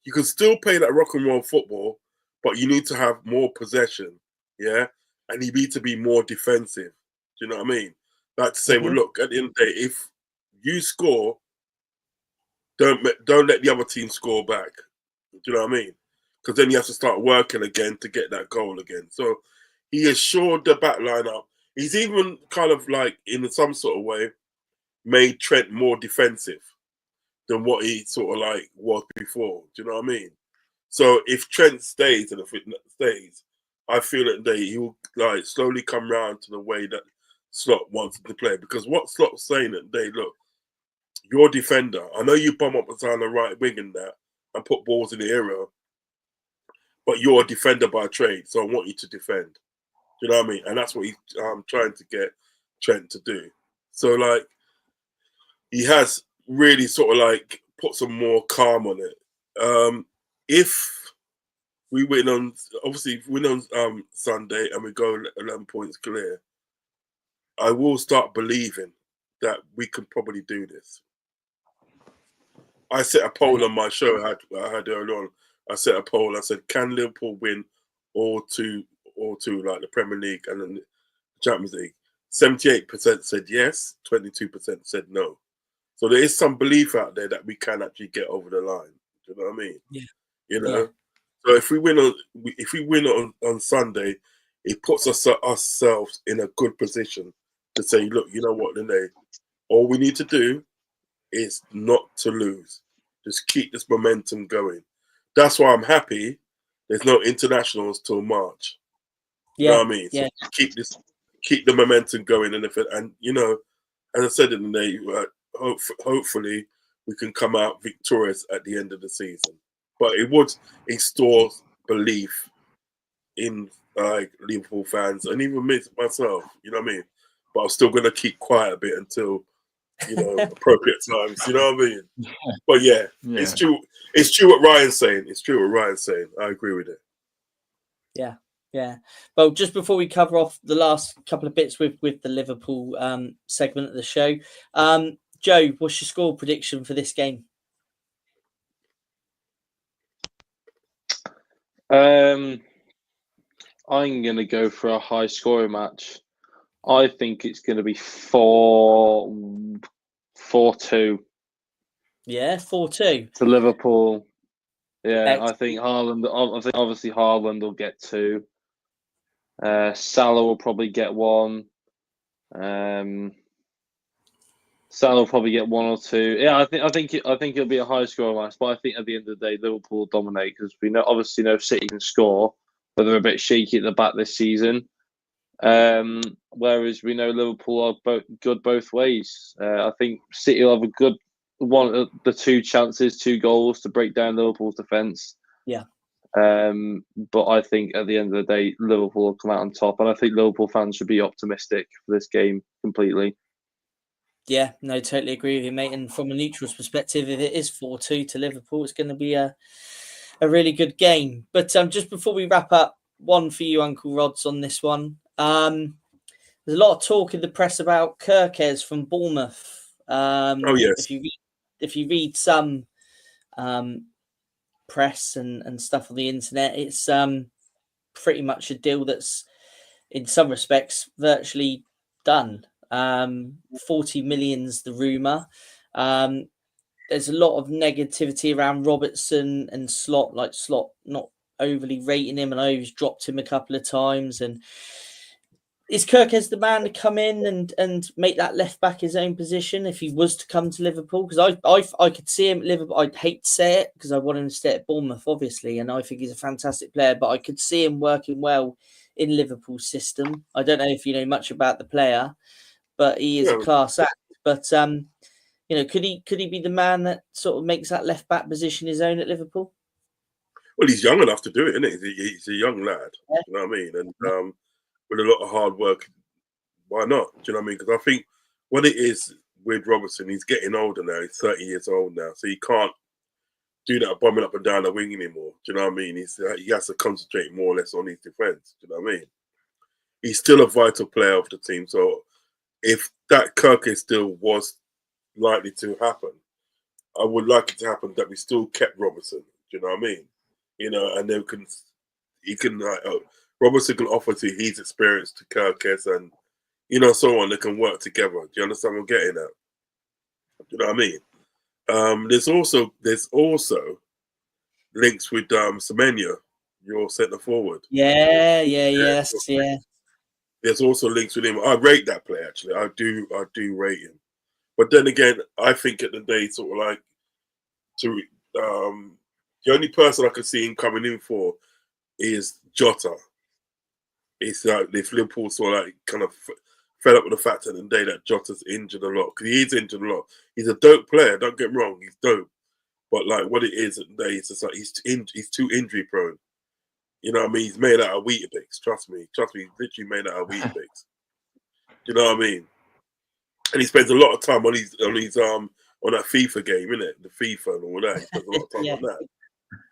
you can still play that rock and roll football, but you need to have more possession, yeah? And you need to be more defensive. Do you know what I mean? Like to say, well, look, at the end of the day, if you score, don't let the other team score back. Do you know what I mean? Because then you have to start working again to get that goal again. So he has shored the back line up. He's even kind of like, in some sort of way, made Trent more defensive than what he sort of like was before. Do you know what I mean? So if Trent stays and if it stays, I feel that he will like slowly come round to the way that Slot wants to play. Because what Slot's saying that look, your defender, I know you bum up and down the right wing and that, and put balls in the area, but you're a defender by trade, so I want you to defend. Do you know what I mean? And that's what he's trying to get Trent to do. So, like, he has really sort of like put some more calm on it. If we win on, obviously, if we win on Sunday and we go 11 points clear, I will start believing that we can probably do this. I set a poll on my show I had earlier on. I set a poll. I said, can Liverpool win all two, like the Premier League and then the Champions League? 78% said yes, 22% said no. So there is some belief out there that we can actually get over the line. Do you know what I mean? Yeah. You know. Yeah. So if we win on Sunday, it puts ourselves in a good position to say, look, you know what, Lene, all we need to do is not to lose. Just keep this momentum going. That's why I'm happy there's no internationals till March. You know what I mean? So keep the momentum going, and you know, as I said in the day, hopefully we can come out victorious at the end of the season. But it would install belief in Liverpool fans and even myself. You know what I mean? But I'm still gonna keep quiet a bit until, you know, appropriate times. You know what I mean? But yeah, it's true. It's true what Ryan's saying. It's true what Ryan's saying. I agree with it. Yeah. Yeah. Well, just before we cover off the last couple of bits with the Liverpool segment of the show, Joe, what's your score prediction for this game? I'm going to go for a high scoring match. I think it's going to be 4-2. Yeah, 4-2 to Liverpool. Yeah, Excellent. I think Haaland. Obviously, Haaland will get 2. Salah will probably get 1. Salah will probably get 1 or 2. Yeah, I think it'll be a high score match. But I think at the end of the day, Liverpool will dominate because we know City can score, but they're a bit shaky at the back this season. Whereas we know Liverpool are good both ways. I think City will have a good one of the 2 chances, 2 goals to break down Liverpool's defence. Yeah. But I think at the end of the day, Liverpool will come out on top, and I think Liverpool fans should be optimistic for this game completely. Yeah, no, totally agree with you, mate. And from a neutral's perspective, if it is 4-2 to Liverpool, it's going to be a really good game. But just before we wrap up, one for you, Uncle Rods, on this one. There's a lot of talk in the press about Kirkes from Bournemouth. Oh yes. If you read some press and stuff on the internet, it's pretty much a deal that's in some respects virtually done. 40 million's the rumour. There's a lot of negativity around Robertson and Slot, like Slot not overly rating him, and I he's dropped him a couple of times. And is Kirkes the man to come in and make that left back his own position if he was to come to Liverpool? Because I could see him at Liverpool. I'd hate to say it because I want him to stay at Bournemouth, obviously, and I think he's a fantastic player. But I could see him working well in Liverpool's system. I don't know if you know much about the player, but he is a class act. But you know, could he be the man that sort of makes that left back position his own at Liverpool? Well, he's young enough to do it, isn't he? He's a young lad. Yeah. You know what I mean? And with a lot of hard work, why not? Do you know what I mean? Because I think what it is with Robertson, he's getting older now. He's 30 years old now, so he can't do that bombing up and down the wing anymore. Do you know what I mean? He has to concentrate more or less on his defence. Do you know what I mean? He's still a vital player of the team. So if that Kirkes deal was likely to happen, I would like it to happen that we still kept Robertson. Do you know what I mean? You know, and then Robertson can offer to his experience to Kirkes and, you know, so on. They can work together. Do you understand what I'm getting at? Do you know what I mean? There's also links with Semenya, your centre forward. Yes. There's also links with him. I rate that player, actually. I do rate him. But then again, I think at the day, sort of like the only person I could see him coming in for is Jota. It's like if Liverpool sort of like kind of fed up with the fact at the day that Jota's injured a lot, because he is injured a lot. He's a dope player, don't get me wrong, he's dope. But like what it is today, it's just like he's too injury prone. You know what I mean? He's made out of Weetabix. Trust me, he's literally made out of Weetabix. You know what I mean? And he spends a lot of time on that FIFA game, innit? The FIFA and all that. He spends a lot of time on that.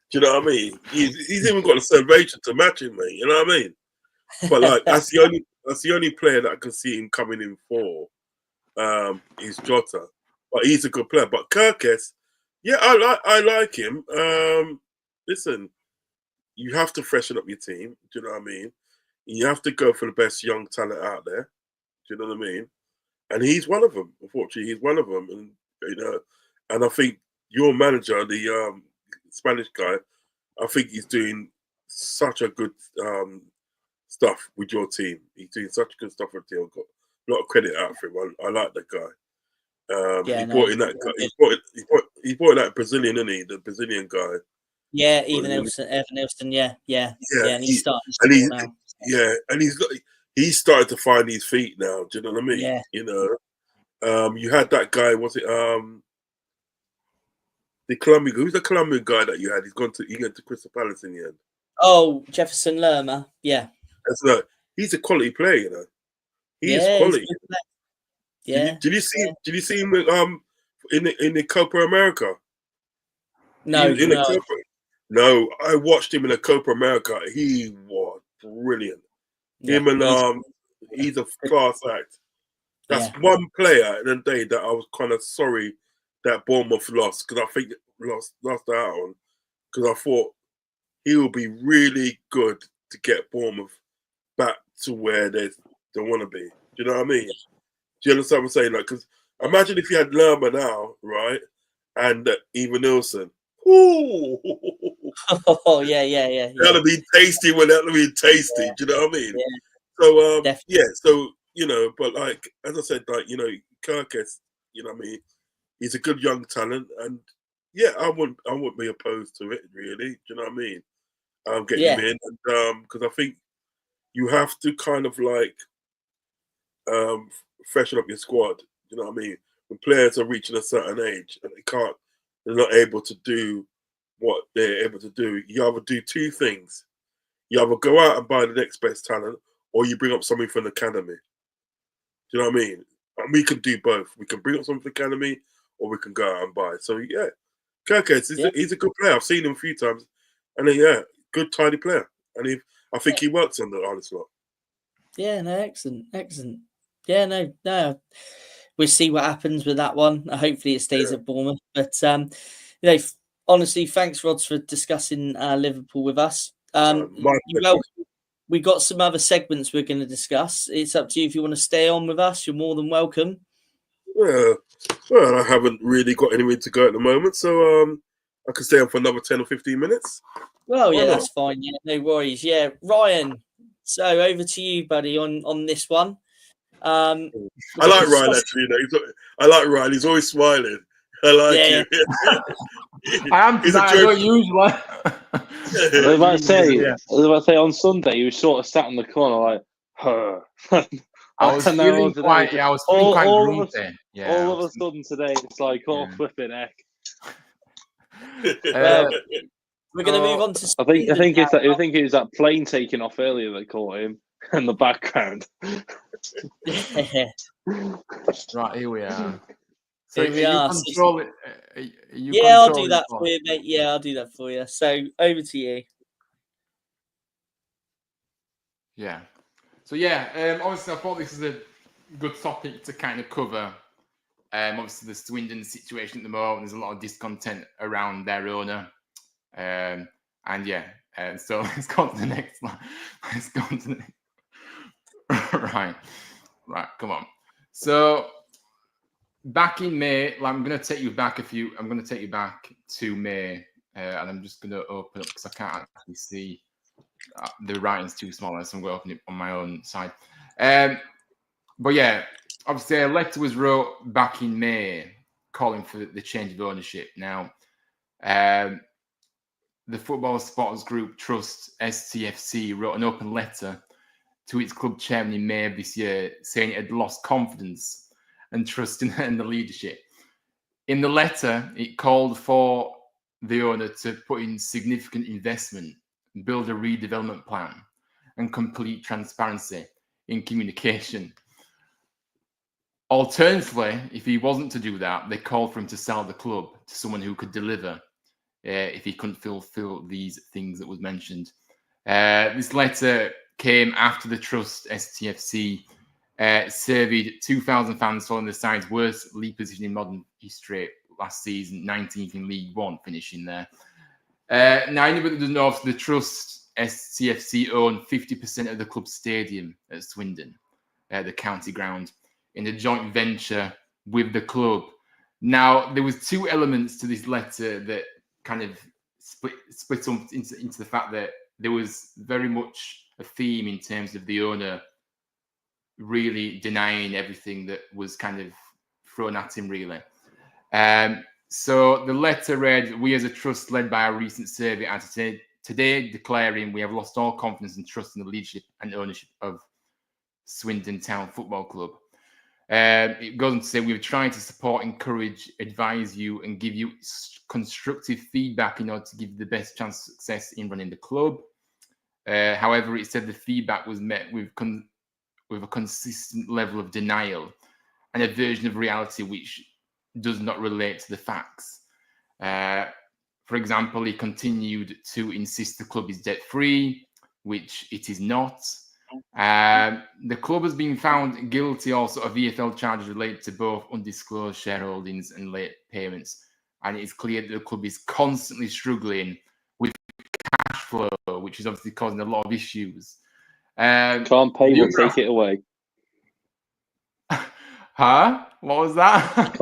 Do you know what I mean? He's even got a celebration to match him, mate. You know what I mean? But like that's the only player that I can see him coming in for. Is Jota, but he's a good player. But Kirkes, yeah, I like him. Listen, you have to freshen up your team. Do you know what I mean? You have to go for the best young talent out there. Do you know what I mean? And he's one of them. Unfortunately, he's one of them. And and I think your manager, the Spanish guy, I think he's doing such a good stuff with your team. He's doing such good stuff with the team. I've got a lot of credit out for him. I like that guy. He brought in that guy. He brought in that Brazilian, isn't he? The Brazilian guy. Yeah, Evan Nelson. Yeah. And he's starting to now. Yeah, and he's started to find his feet now. Do you know what I mean? Yeah. You know, you had that guy. Was it the Colombian? Who's the Colombian guy that you had? He went to Crystal Palace in the end. Oh, Jefferson Lerma. Yeah. That's right. He's a quality player. You know, he is quality. Yeah. Did you see him in the Copa America? No. No, I watched him in the Copa America. He was brilliant. Yeah, Him and he's a class act. That's one player in the day that I was kind of sorry that Bournemouth lost, because I think lost out on, because I thought he would be really good to get Bournemouth back to where they want to be. Do you know what I mean? Do you understand what I'm saying? Like, because imagine if you had Lerma now, right, and Evan Nielsen. Ooh. Oh yeah. That'll be tasty. That'll be tasty. Yeah. Do you know what I mean? Yeah. So So but like as I said, like Kirkes, you know what I mean? He's a good young talent, and yeah, I wouldn't be opposed to it really. Do you know what I mean? Getting him in, and because I think you have to kind of like freshen up your squad. You know what I mean? When players are reaching a certain age and they're not able to do what they're able to do, you either do two things. You either go out and buy the next best talent, or you bring up something from the academy. Do you know what I mean? And we can do both. We can bring up something from the academy, or we can go out and buy. So yeah, Kirkes, he's a good player. I've seen him a few times, and good tidy player. And I think he works on the Arnold slot. Yeah, no, excellent. Yeah, no. We'll see what happens with that one. Hopefully, it stays at Bournemouth. But honestly, thanks, Rods, for discussing Liverpool with us. We got some other segments we're going to discuss. It's up to you if you want to stay on with us. You're more than welcome. Well, I haven't really got anywhere to go at the moment, so I can stay on for another 10 or 15 minutes. Well, yeah, that's fine. Yeah, no worries. Yeah, Ryan. So over to you, buddy, on this one. I like Ryan actually. I like Ryan. He's always smiling. I like him. I am. I don't use one. I was about to say on Sunday he was sort of sat in the corner like, huh. I was feeling quite grumpy. All of a sudden today it's like, flipping heck. We're going to move on to. I think it was that plane taking off earlier that caught him in the background. Right, here we are. So here we are. I'll do that for you, mate. Yeah, I'll do that for you. So over to you. Yeah. So obviously I thought this is a good topic to kind of cover. Obviously the Swindon situation at the moment, there's a lot of discontent around their owner. So let's go to the next one. Right, come on. So back in May, I'm going to take you back to May, and I'm just going to open up because I can't actually see. The writing's too small, so I'm going to open it on my own side. Obviously a letter was wrote back in May calling for the change of ownership. Now, the Football Supporters Group Trust, STFC, wrote an open letter to its club chairman in May of this year saying it had lost confidence and trust in the leadership. In the letter, it called for the owner to put in significant investment, build a redevelopment plan, and complete transparency in communication. Alternatively, if he wasn't to do that, they called for him to sell the club to someone who could deliver if he couldn't fulfill these things that was mentioned. This letter came after the Trust STFC surveyed 2,000 fans following the side's worst league position in modern history last season, 19th in League One, finishing there. Now, anybody that doesn't know, the Trust STFC own 50% of the club's stadium at Swindon, the county ground, in a joint venture with the club. Now, there was two elements to this letter that kind of split up into the fact that there was very much a theme in terms of the owner really denying everything that was kind of thrown at him, really. So the letter read, "We as a trust led by our recent survey are today declaring we have lost all confidence and trust in the leadership and ownership of Swindon Town Football Club." It goes on to say, "We've tried to support, encourage, advise you and give you constructive feedback in order to give you the best chance of success in running the club. However, it said the feedback was met with a consistent level of denial and a version of reality which does not relate to the facts. For example, he continued to insist the club is debt-free, which it is not. The club has been found guilty also of VFL charges related to both undisclosed shareholdings and late payments. And it is clear that the club is constantly struggling with cash flow, which is obviously causing a lot of issues. Can't pay, we'll take it away. Huh? What was that?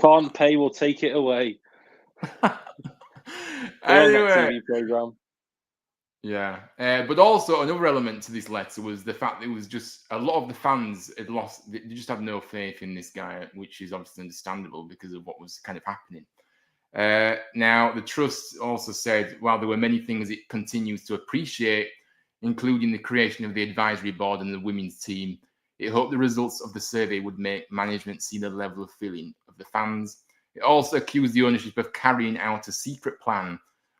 Can't pay, we'll take it away. Anyway. TV program. Yeah, but also another element to this letter was the fact that it was just a lot of the fans had lost, they just had no faith in this guy, which is obviously understandable because of what was kind of happening. Now, the trust also said, while there were many things it continues to appreciate, including the creation of the advisory board and the women's team, it hoped the results of the survey would make management see the level of feeling of the fans. It also accused the ownership of carrying out a secret plan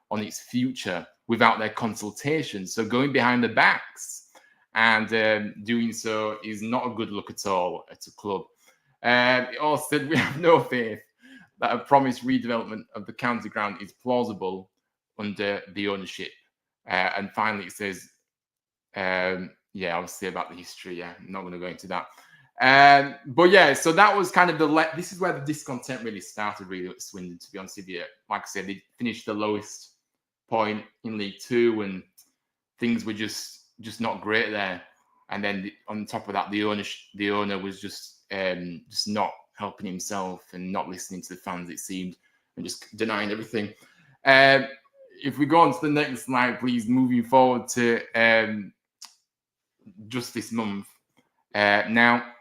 on its future without their consultation. So going behind the backs and doing so is not a good look at all at a club. It also said, "We have no faith that a promised redevelopment of the county ground is plausible under the ownership." And finally, it says, obviously about the history. Yeah, I'm not going to go into that. But yeah, so that was kind of this is where the discontent really started, really, at Swindon, to be honest with you. Like I said, they finished the lowest point in League Two, and things were just not great there. And then on top of that, the owner was just not helping himself and not listening to the fans, it seemed, and just denying everything. If we go on to the next slide, please, moving forward to just this month. Now,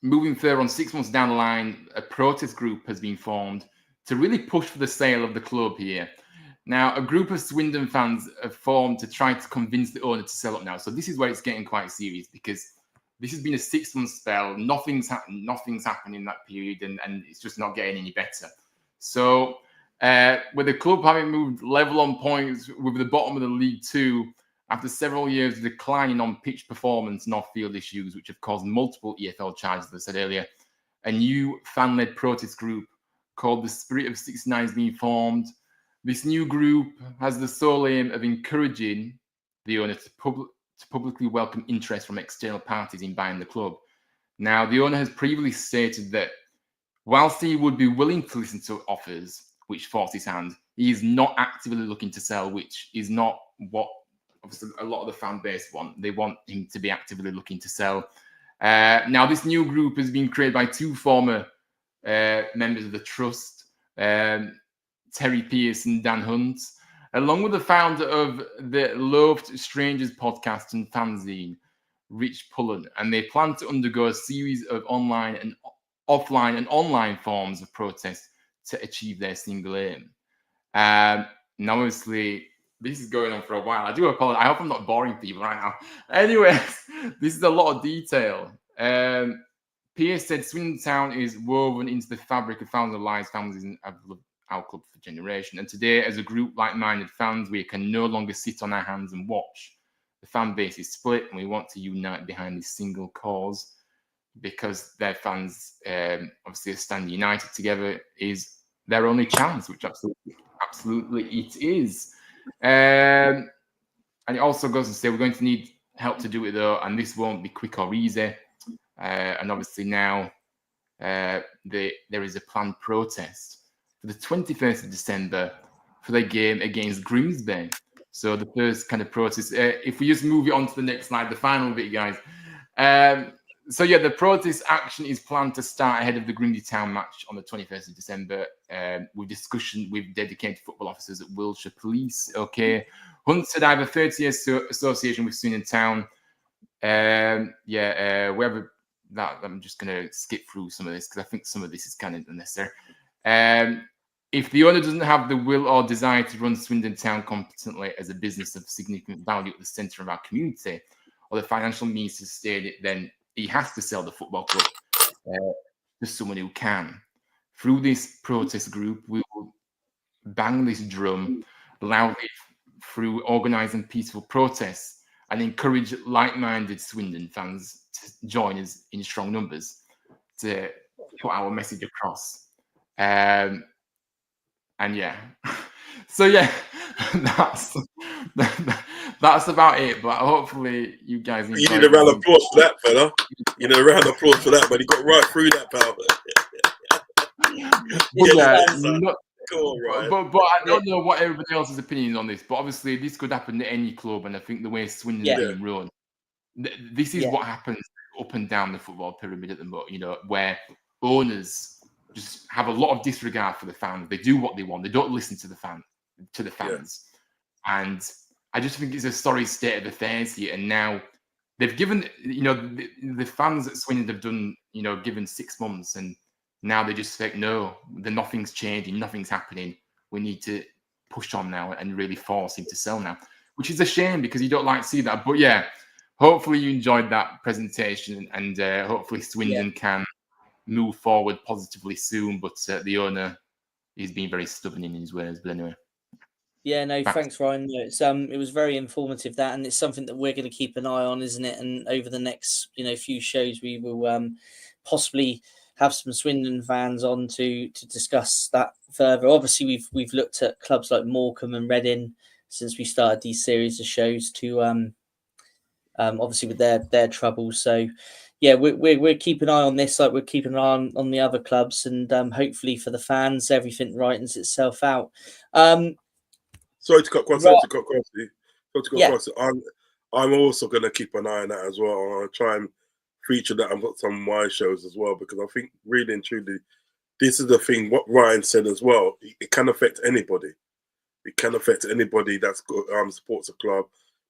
moving further on, 6 months down the line, a protest group has been formed to really push for the sale of the club here. Now, a group of Swindon fans have formed to try to convince the owner to sell up now. So this is where it's getting quite serious, because this has been a 6 month spell. Nothing's happened in that period, and it's just not getting any better. So with the club having moved level on points with the bottom of the League Two, after several years of declining on pitch performance and off-field issues, which have caused multiple EFL charges, as I said earlier, a new fan-led protest group called the Spirit of 69 has been formed. This new group has the sole aim of encouraging the owner to publicly welcome interest from external parties in buying the club. Now, the owner has previously stated that whilst he would be willing to listen to offers which force his hand, he is not actively looking to sell, which is not what obviously a lot of the fan base want. They want him to be actively looking to sell. Now, this new group has been created by two former members of the trust, Terry Pierce and Dan Hunt, along with the founder of the Loved Strangers podcast and fanzine, Rich Pullen, and they plan to undergo a series of offline and online forms of protest to achieve their single aim. Now, obviously, this is going on for a while. I do apologize. I hope I'm not boring people right now. Anyways, this is a lot of detail. Pierce said Swindon Town is woven into the fabric of thousands of lives families our club for generation. And today, as a group like-minded fans, we can no longer sit on our hands and watch. The fan base is split, and we want to unite behind this single cause, because their fans obviously stand united together is their only chance, which absolutely it is. And it also goes to say we're going to need help to do it, though, and this won't be quick or easy. And obviously now there is a planned protest for the 21st of December for the game against Grimsby. So the first kind of protest, if we just move it on to the next slide, the final bit, guys. So yeah, the protest action is planned to start ahead of the Grimsby Town match on the 21st of December, with discussion with dedicated football officers at Wiltshire Police. Okay, Huntsford have a 30-year association with Swindon Town. Wherever that, I'm just going to skip through some of this because I think some of this is kind of unnecessary. If the owner doesn't have the will or desire to run Swindon Town competently as a business of significant value at the centre of our community, or the financial means to sustain it, then he has to sell the football club to someone who can. Through this protest group, we will bang this drum loudly through organising peaceful protests and encourage like-minded Swindon fans to join us in strong numbers to put our message across. And yeah, so yeah, that's about it. But hopefully you guys enjoyed. You need a round of applause for that, fella. You need a round of applause for that, man. You got right through that, pal. But I don't know what everybody else's opinion on this. But obviously, this could happen to any club, and I think the way Swindon's being run, this is what happens up and down the football pyramid at the moment. You know, where owners just have a lot of disregard for the fans. They do what they want. They don't listen to the fans. And I just think it's a sorry state of affairs here. And now they've given, the fans at Swindon have done, given 6 months, and now they just think, no, nothing's changing, nothing's happening. We need to push on now and really force him to sell now, which is a shame because you don't like to see that. But yeah, hopefully you enjoyed that presentation, and hopefully Swindon can move forward positively soon, but the owner is being very stubborn in his ways. But anyway, yeah, no, thanks, Ryan. No, it was very informative, that, and it's something that we're going to keep an eye on, isn't it? And over the next few shows, we will possibly have some Swindon fans on to discuss that further. Obviously, we've looked at clubs like Morecambe and Reading since we started these series of shows to obviously with their troubles. So yeah, we're keeping an eye on this, like we're keeping an eye on the other clubs, and hopefully for the fans, everything rightens itself out. Sorry to cut across. I'm also going to keep an eye on that as well. I'll try and feature that on some of my shows as well, because I think really and truly, this is the thing. What Ryan said as well. It can affect anybody. It can affect anybody that's got supports a club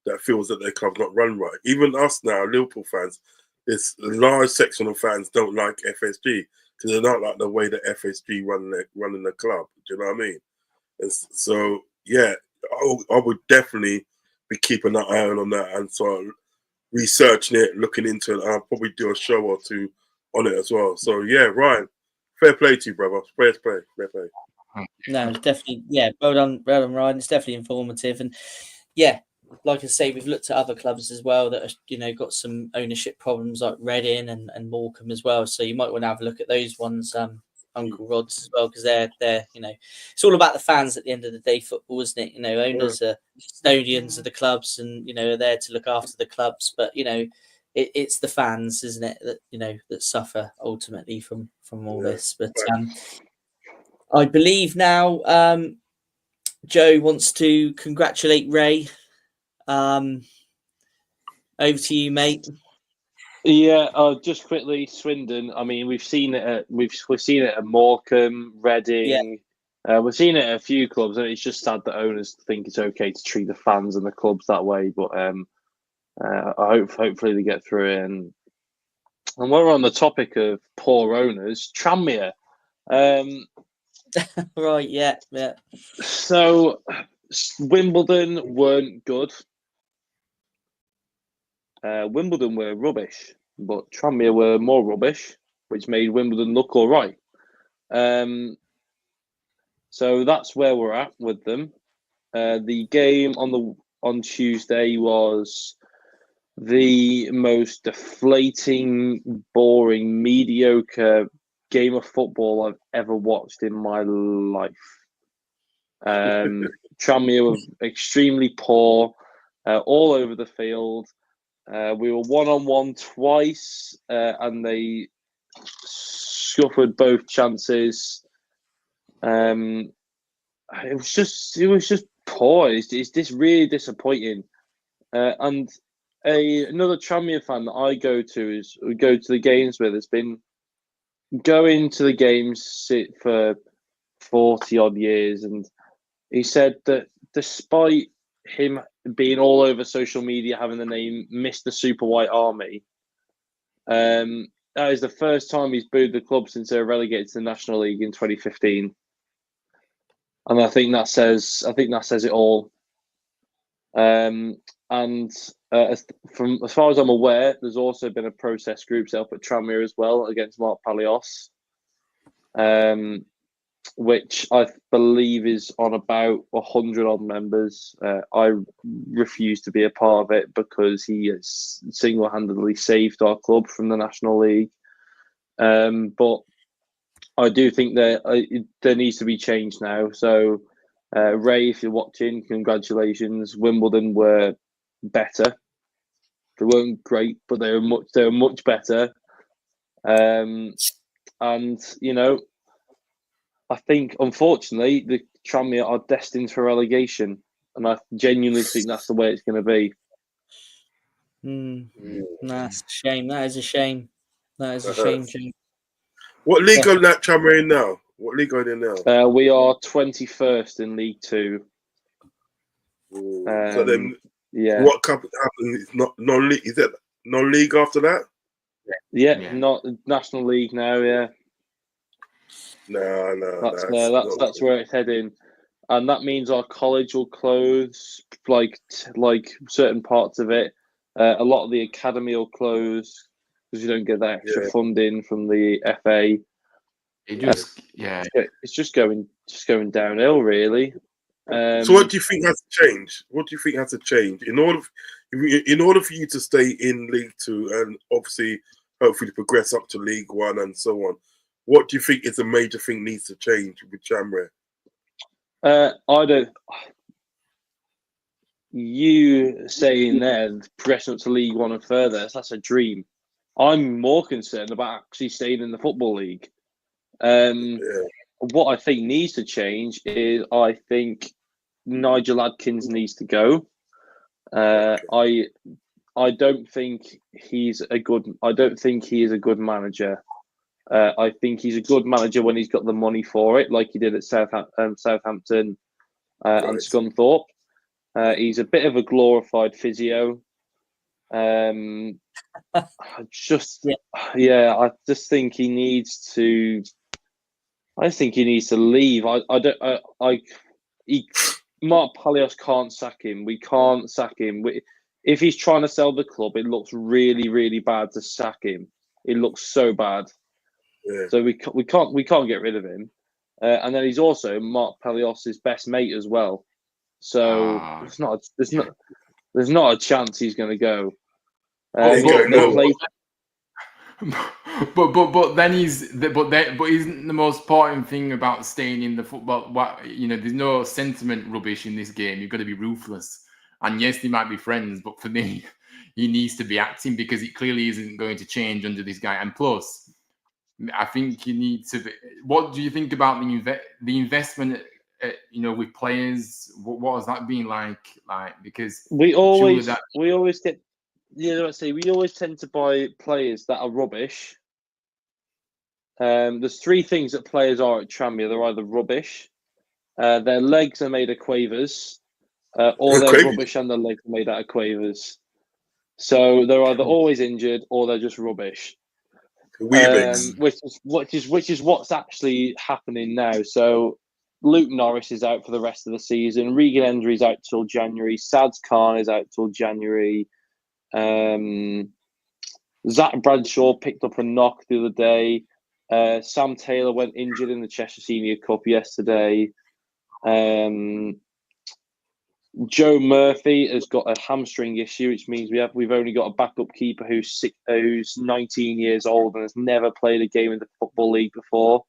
that feels that their club's not run right. Even us now, Liverpool fans. This large section of fans don't like FSG because they don't like the way that FSG running the club. Do you know what I mean? And so, yeah, I would definitely be keeping an eye on that and sort of researching it, looking into it. I'll probably do a show or two on it as well. So, yeah, Ryan, fair play to you, brother. Fair play. No, definitely, yeah. Well done, Ryan. It's definitely informative, and yeah. Like I say, we've looked at other clubs as well that are, got some ownership problems, like Reading and Morecambe as well. So you might want to have a look at those ones, Uncle Rod's as well, because they're it's all about the fans at the end of the day. Football, isn't it? Owners are custodians of the clubs, and are there to look after the clubs. But it's the fans, isn't it, that that suffer ultimately from all this. But I believe now Joe wants to congratulate Ray. Over to you, mate. Yeah, just quickly, Swindon. I mean, we've seen it at Morecambe, Reading. Yeah. We've seen it at a few clubs, and it's just sad that owners think it's okay to treat the fans and the clubs that way. But hopefully they get through it. And while we're on the topic of poor owners, Tranmere. Right, yeah. So Wimbledon weren't good. Wimbledon were rubbish, but Tranmere were more rubbish, which made Wimbledon look all right. So that's where we're at with them. The game on Tuesday was the most deflating, boring, mediocre game of football I've ever watched in my life. Tranmere were extremely poor, all over the field. We were one-on-one twice, and they scuppered both chances. It was just poor. It's just really disappointing. And another Tranmere fan that I go to the games with has been going to the games for 40 odd years, and he said that despite him being all over social media having the name Mr. Super White Army, that is the first time he's booed the club since they were relegated to the National League in 2015. And I think that says it all. And as far as I'm aware, there's also been a protest group set up at Tranmere as well against Mark Palios, which I believe is on about 100 odd members. I refuse to be a part of it because he has single-handedly saved our club from the National League. But I do think there needs to be change now. So, Ray, if you're watching, congratulations. Wimbledon were better. They weren't great, but they were much better. And you know, I think unfortunately the Tranmere are destined for relegation, and I genuinely think that's the way it's going to be. That's a shame. That is a shame. That is a shame, Jim. What league are that Tranmere in now? What league are they in now? We are 21st in League Two. So then, yeah. what happens? It's not non-league. Is it non-league after that? Yeah, not National League now. Yeah. No. That's where it's heading, and that means our college will close, like certain parts of it. A lot of the academy will close because you don't get that extra funding from the FA. It's just going downhill, really. So what do you think has to change? What do you think has to change in order for you to stay in League Two and obviously hopefully progress up to League One and so on? What do you think is a major thing needs to change with Tranmere? I don't. You saying there progressing up to League One and further, that's a dream. I'm more concerned about actually staying in the Football League. What I think needs to change is I think Nigel Adkins needs to go. I don't think he is a good manager. I think he's a good manager when he's got the money for it, like he did at Southampton and Scunthorpe. He's a bit of a glorified physio. I just think he needs to. I think he needs to leave. Mark Palios can't sack him. We can't sack him. If he's trying to sell the club, it looks really, really bad to sack him. It looks so bad. Yeah. So we can't get rid of him. And then he's also Mark Palios' best mate as well. So there's not a chance he's going to go. But isn't the most important thing about staying in the football? There's no sentiment rubbish in this game. You've got to be ruthless. And yes, they might be friends, but for me, he needs to be acting because it clearly isn't going to change under this guy. And plus, I think you need to be. What do you think about the investment? With players, what has that been like? Because we always tend to buy players that are rubbish. There's three things that players are at Tranmere. They're either rubbish, their legs are made of quavers, or they're rubbish and their legs are made out of quavers. So they're either always injured or they're just rubbish. Which is what's actually happening now. So Luke Norris is out for the rest of the season. Regan Hendry is out till January. Sads Khan is out till January. Zach Bradshaw picked up a knock the other day. Sam Taylor went injured in the Cheshire Senior Cup yesterday. Joe Murphy has got a hamstring issue, which means we've only got a backup keeper who's 19 years old and has never played a game in the Football League before.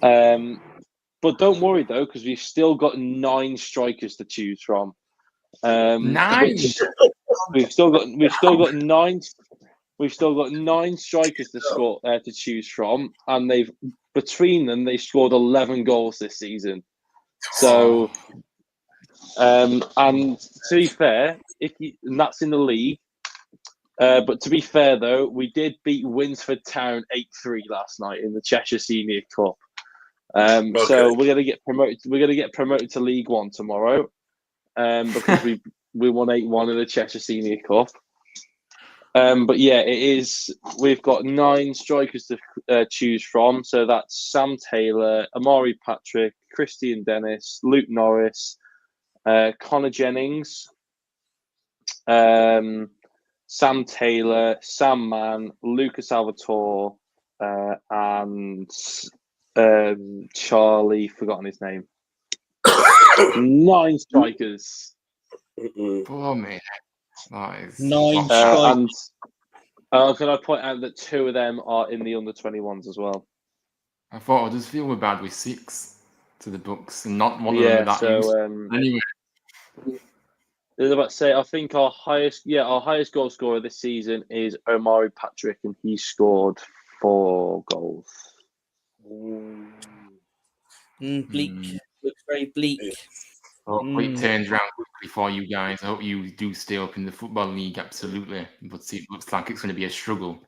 But don't worry though, because we've still got 9 strikers to choose from. 9. We've still got 9. We've still got 9 strikers to choose from, and between them they scored 11 goals this season. So, and to be fair, and that's in the league. But to be fair though, we did beat Winsford Town 8-3 last night in the Cheshire Senior Cup. Okay. So we're gonna get promoted. We're gonna get promoted to League One tomorrow, because we won 8-1 in the Cheshire Senior Cup. But yeah, it is. We've got 9 strikers to choose from. So that's Sam Taylor, Amari Patrick, Christian Dennis, Luke Norris, Connor Jennings, Sam Taylor, Sam Mann, Lucas Salvatore, and Charlie. Forgotten his name. 9 strikers. Poor me. That is 9 And strikers. can I point out that 2 of them are in the under-21s as well? I thought I'd just feel we're bad with 6 to the Bucks and not one of them are that used. Anyway. I was about to say, I think our highest goal scorer this season is Omari Patrick, and he scored 4 goals. Bleak. Looks very bleak. Hopefully it turns around quickly for you guys. I hope you do stay up in the Football League, absolutely. But it looks like it's going to be a struggle.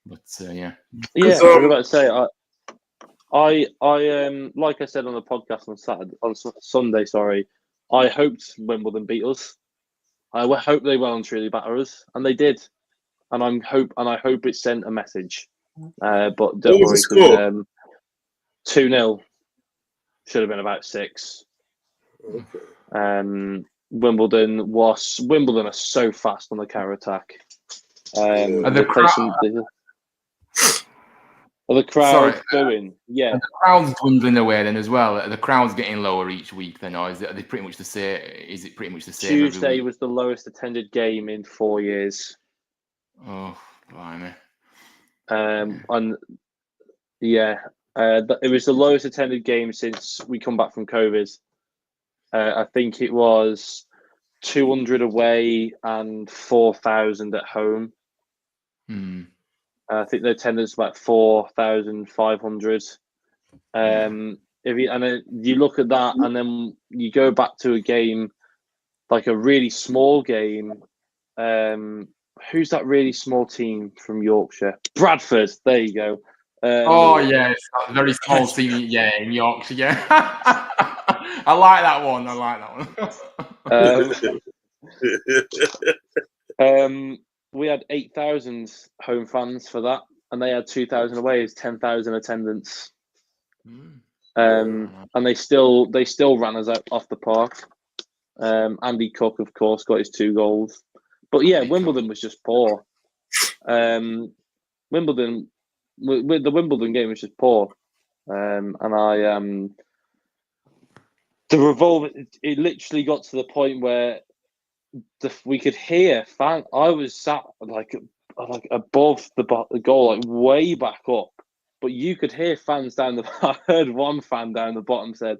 But yeah. Yeah, I was about to say, I like I said on the podcast on Sunday, sorry, I hoped Wimbledon beat us. I hope they well and truly batter us, and they did. And I hope it sent a message. But don't What was the worry, score? 2-0 should have been about 6. Okay. Wimbledon are so fast on the counter attack. The crowd booing? Yeah. And the crowd's dwindling away then as well. The crowd's getting lower each week then, or are they pretty much the same? Is it pretty much the same? Tuesday was the lowest attended game in 4 years. Oh, blimey. It was the lowest attended game since we come back from COVID. I think it was 200 away and 4,000 at home. I think the attendance was about 4,500. If you look at that, and then you go back to a game like a really small game. Who's that really small team from Yorkshire? Bradford. There you go. Yeah, it's a very small team. Yeah, in Yorkshire. Yeah, I like that one. We had 8,000 home fans for that, and they had 2,000 away. It's 10,000 attendance. And they still ran us out off the park. Andy Cook, of course, got his 2 goals. But yeah, Wimbledon was just poor. The Wimbledon game was just poor. The revolve. It literally got to the point where we could hear fan. I was sat like above the goal, like way back up, but you could hear fans down the. I heard one fan down the bottom said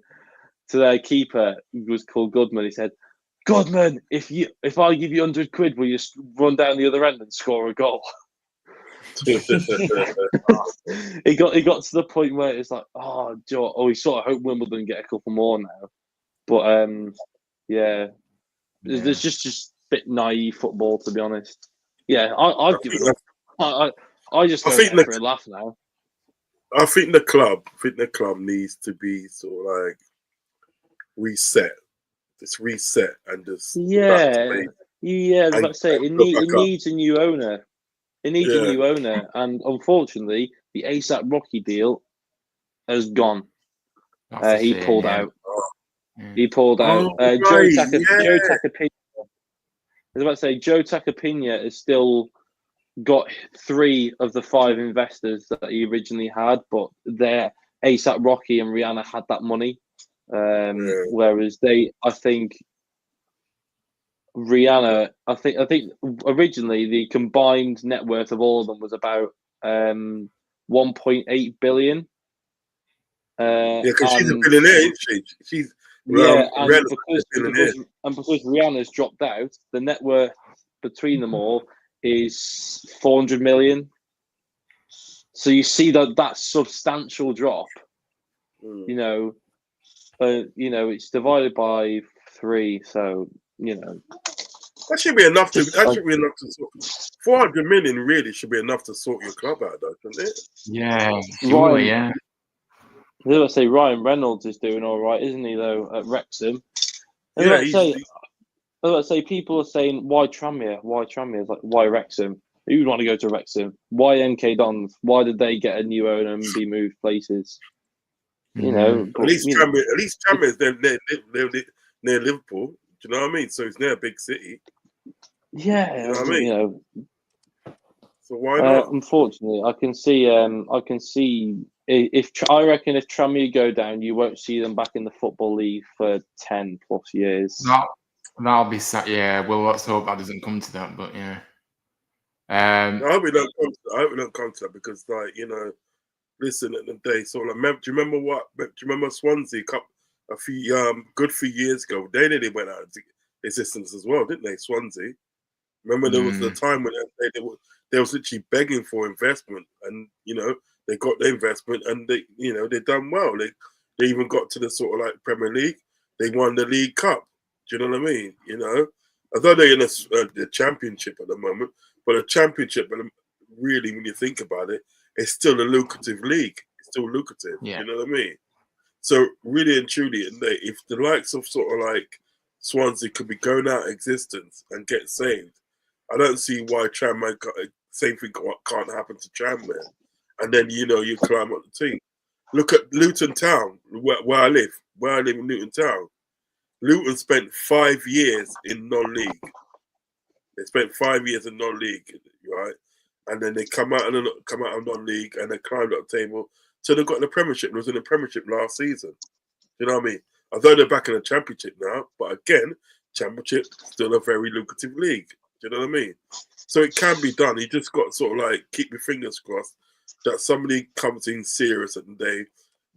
to their keeper, who was called Goodman. He said, "Goodman, if I give you 100 quid, will you run down the other end and score a goal?" It got to the point where it's like, we sort of hope Wimbledon get a couple more now, but there's just a bit naive football, to be honest. Yeah, I've given up. I just go there for a laugh now. I think the club needs to be sort of like reset. Just reset and just I was about to say it needs a new owner. It needs a new owner, and unfortunately, the ASAP Rocky deal has gone. He pulled out. He pulled out. Joe Tacopina. I was about to say Joe Tacopina is still got 3 of the 5 investors that he originally had, but they're ASAP Rocky and Rihanna had that money. Whereas I think Rihanna, I think originally the combined net worth of all of them was about 1.8 billion. Because she's a billionaire, isn't she? She's because Rihanna's dropped out, the net worth between them all is 400 million. So you see that substantial drop. It's divided by 3, so that should be enough to. That should be enough to sort. 400 million really should be enough to sort your club out, though, shouldn't it? Yeah, surely, yeah. I say Ryan Reynolds is doing all right, isn't he? Though at Wrexham. I was say people are saying why Tranmere? Why Tranmere? It's like why Wrexham? Who would want to go to Wrexham? Why NK Dons? Why did they get a new owner and be moved places? At least Tranmere is near Liverpool. Do you know what I mean? So it's near a big city. Yeah, you know what I mean. So why not? Unfortunately, I can see. If Tranmere go down, you won't see them back in the Football League for 10+ years. That'll be sad. Yeah, well, let's hope that doesn't come to that. But yeah, I hope we don't come to that because, listen, at the day, so do you remember Swansea Cup a few years ago? They nearly went out of existence as well, didn't they? Swansea. Remember there was the time when they was literally begging for investment, and they got the investment, and they done well. They even got to the sort of like Premier League. They won the League Cup. Do you know what I mean? Although they're in the Championship at the moment, but the Championship, really, when you think about it, it's still a lucrative league. It's still lucrative. Yeah. You know what I mean? So really and truly, if the likes of sort of like Swansea could be going out of existence and get saved, I don't see why Tranmere same thing can't happen to Tranmere. And then you climb up the team. Look at Luton Town, where I live. Where I live in Luton Town. Luton spent 5 years in non-league. They spent 5 years in non-league, right? And then they come out of non-league and they climbed up the table. So they got in the Premiership. It was in the Premiership last season. You know what I mean? Although they're back in the Championship now, but again, Championship still a very lucrative league. Do you know what I mean? So it can be done. You just got to sort of like keep your fingers crossed that somebody comes in serious at the day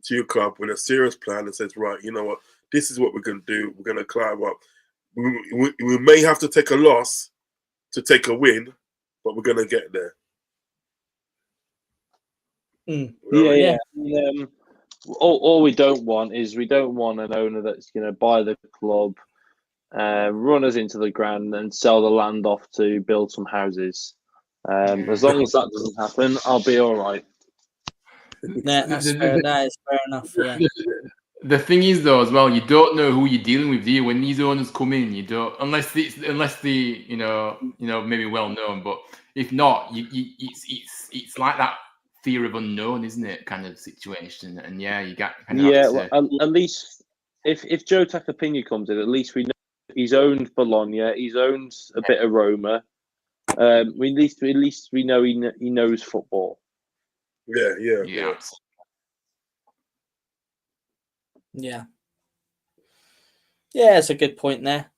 to your club with a serious plan and says, right, you know what, this is what we're going to do. We're going to climb up. We may have to take a loss to take a win, but we're going to get there. Yeah. All we don't want an owner that's going to buy the club, run us into the ground and sell the land off to build some houses. As long as that doesn't happen, I'll be all right. Yeah, that is fair enough. Yeah. The thing is, though, as well, you don't know who you're dealing with, do you? When these owners come in, you don't, unless they, maybe well known. But if not, it's like that fear of unknown, isn't it? Kind of situation. And yeah, you got kind of at least if Joe Tacopina comes in, at least we know he's owned Bologna, he's owned a bit of Roma. At least we know he knows football. Yeah. Yeah, it's a good point there.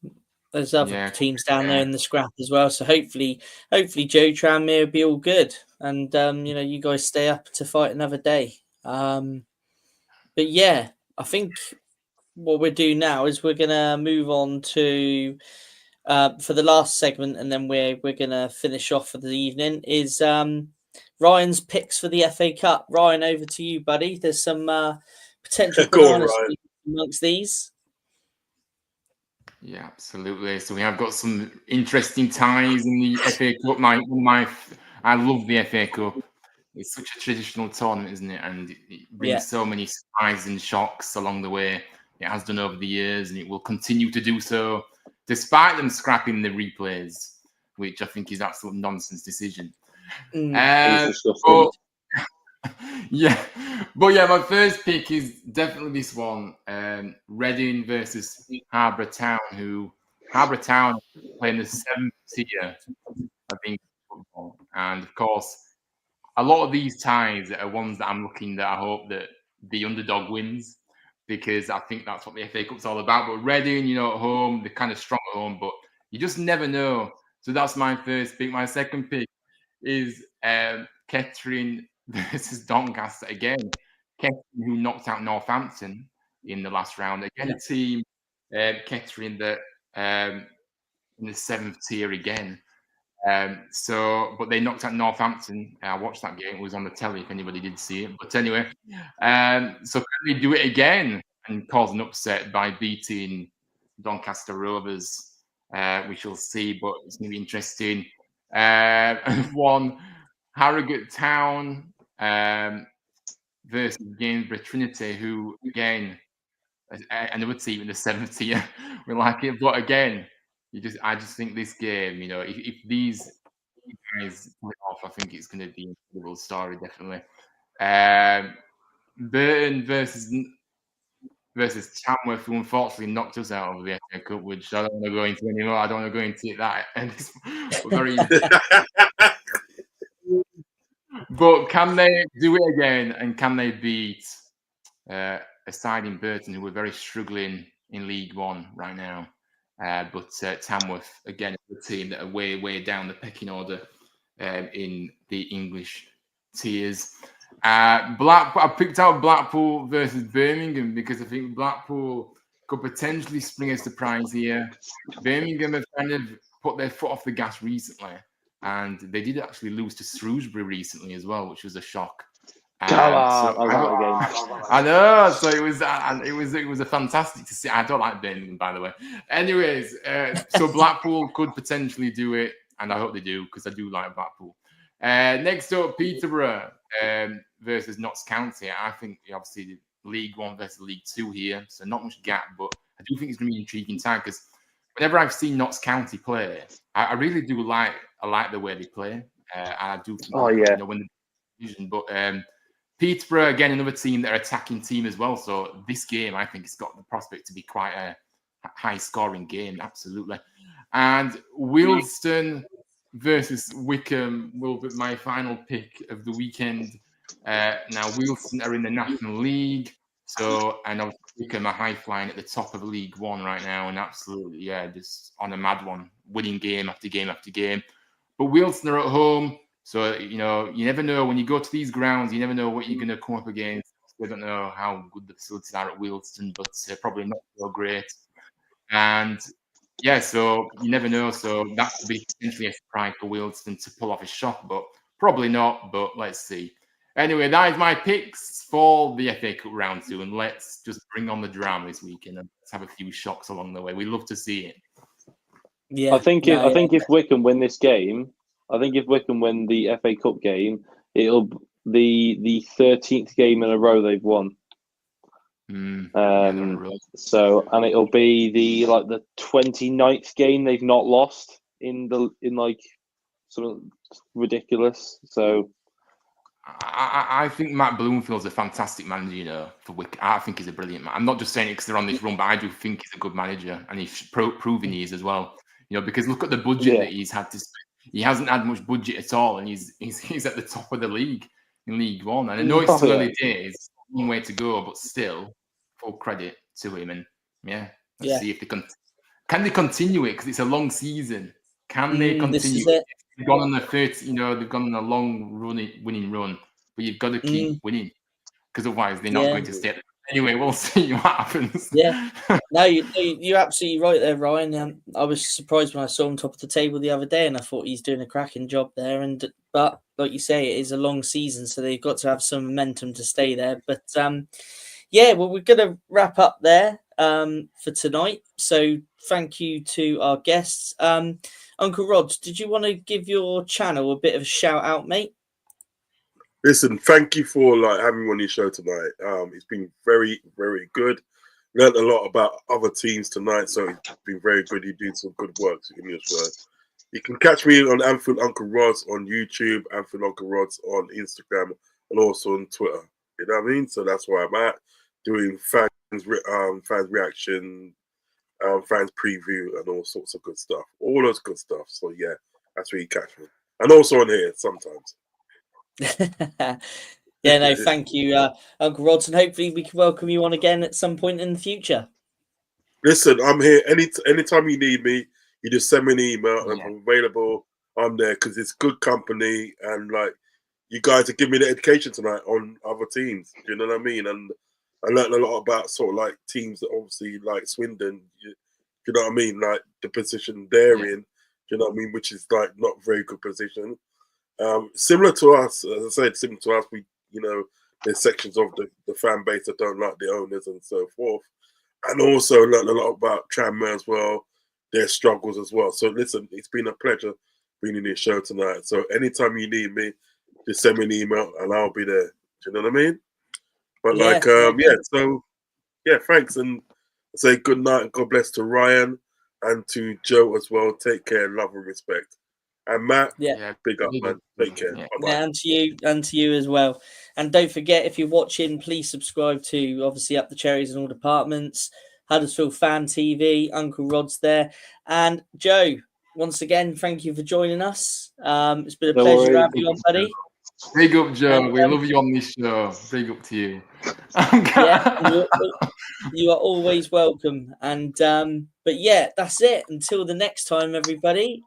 There's other teams down there in the scrap as well. So hopefully Joe Tranmere will be all good, and you guys stay up to fight another day. But yeah, I think what we're doing now is we're gonna move on to for the last segment, and then we're gonna finish off for the evening. Is Ryan's picks for the FA Cup? Ryan, over to you, buddy. There's some potential bananas amongst these. Yeah, absolutely. So we have got some interesting ties in the FA Cup. I love the FA Cup. It's such a traditional tournament, isn't it? And it brings so many surprises and shocks along the way. It has done over the years, and it will continue to do so, despite them scrapping the replays, which I think is absolute nonsense decision. My first pick is definitely this one. Reading versus Harbour Town, Harbour Town playing the 7th tier, I think, football. And of course, a lot of these ties are ones that I'm looking that I hope that the underdog wins, because I think that's what the FA Cup's all about. But Reading, at home, they're kind of strong at home, but you just never know. So that's my first pick. My second pick is Kettering versus Doncaster again. Kettering, who knocked out Northampton in the last round. Again, a team, Kettering, that in the 7th tier again. But they knocked out Northampton. I watched that game. It was on the telly if anybody did see it. But anyway, so can they do it again and cause an upset by beating Doncaster Rovers? We shall see, but it's going to be interesting. One, Harrogate Town versus Gainsborough Trinity, who, again, another team in the 7th tier. We like it. But again, I just think this game, if these guys pull it off, I think it's going to be an incredible story, definitely. Burton versus Tamworth, who unfortunately knocked us out of the FA Cup, which I don't want to go into anymore. I don't want to go into that. And it's very. But can they do it again? And can they beat a side in Burton who are very struggling in League One right now? But Tamworth, again, is a team that are way, way down the pecking order in the English tiers. I picked out Blackpool versus Birmingham because I think Blackpool could potentially spring a surprise here. Birmingham have kind of put their foot off the gas recently, and they did actually lose to Shrewsbury recently as well, which was a shock. I know. So it was a fantastic to see. I don't like Birmingham, by the way. Anyways, so Blackpool could potentially do it, and I hope they do because I do like Blackpool. Next up, Peterborough versus Notts County. I think obviously League One versus League Two here, so not much gap, but I do think it's going to be an intriguing time because whenever I've seen Notts County play, I really do like the way they play. And I do think when the division, but Peterborough, again, another team that are attacking team as well. So this game, I think, it's got the prospect to be quite a high-scoring game, absolutely. And Wilston versus Wickham will be my final pick of the weekend. Now, Wilston are in the National League, and obviously Wickham are high-flying at the top of League One right now, and absolutely, just on a mad one, winning game after game after game. But Wilston are at home. So, you never know when you go to these grounds, you never know what you're going to come up against. We don't know how good the facilities are at Wilston, but probably not so great. And so you never know. So that could be potentially a surprise for Wilston to pull off a shock, but probably not. But let's see. Anyway, that is my picks for the FA Cup round 2. And let's just bring on the drama this weekend and let's have a few shocks along the way. We love to see it. Yeah, I think if Wickham win this game, I think if Wickham win the FA Cup game, it'll be the 13th game in a row they've won. So, and it'll be the 29th game they've not lost in sort of ridiculous. So, I think Matt Bloomfield's a fantastic manager, for Wickham. I think he's a brilliant man. I'm not just saying it because they're on this run, but I do think he's a good manager, and he's proven he is as well. Because look at the budget that he's had to spend. He hasn't had much budget at all, and he's at the top of the league in League One. And I know it's still early days, long way to go, but still, full credit to him. And let's see if they can they continue it because it's a long season. Can they continue it? They've gone on they've gone on a long winning run, but you've got to keep winning because otherwise they're not going to stay. Anyway, we'll see what happens. Yeah, no, you're absolutely right there, Ryan. I was surprised when I saw him top of the table the other day, and I thought he's doing a cracking job there. But like you say, it is a long season, so they've got to have some momentum to stay there. But well, we're going to wrap up there for tonight. So thank you to our guests. Uncle Rod, did you want to give your channel a bit of a shout out, mate? Listen, thank you for having me on your show tonight. It's been very, very good. Learned a lot about other teams tonight, so it's been very good. You're doing some good work. So give me a word. You can catch me on Anfield Uncle Rods on YouTube, Anfield Uncle Rods on Instagram, and also on Twitter. You know what I mean? So that's where I'm at, doing fans reaction, fans preview, and all sorts of good stuff. All those good stuff. So yeah, that's where you catch me. and also on here sometimes. Yeah, no, thank you, Uncle Rods, and hopefully we can welcome you on again at some point in the future. Listen, I'm here anytime you need me. You just send me an email, and Yeah. I'm available. I'm there because it's good company, and like you guys are giving me the education tonight on other teams. Do you know what I mean? And I learned a lot about sort of like teams that obviously like Swindon. Do you know what I mean? Like the position they're in. Do you know what I mean? Which is like not a very good position. Similar to us, as I said, similar to us, there's sections of the fan base that don't like the owners and so forth. And also learned a lot about Tranmere as well, their struggles as well. So listen, it's been a pleasure being in this show tonight. So anytime you need me, just send me an email and I'll be there. Do you know what I mean? But thanks. And I say good night and God bless to Ryan and to Joe as well. Take care, love and respect. And Matt, big up, man. Take care. Yeah. Bye-bye. Yeah, and to you as well. And don't forget, if you're watching, please subscribe to obviously Up the Cherries in all departments, Huddersfield Fan TV, Uncle Rod's there. And Joe, once again, thank you for joining us. It's been a pleasure to have you on, buddy. Big up, Joe. And, we love you on this show. Big up to you. You are always welcome. And but yeah, that's it. Until the next time, everybody.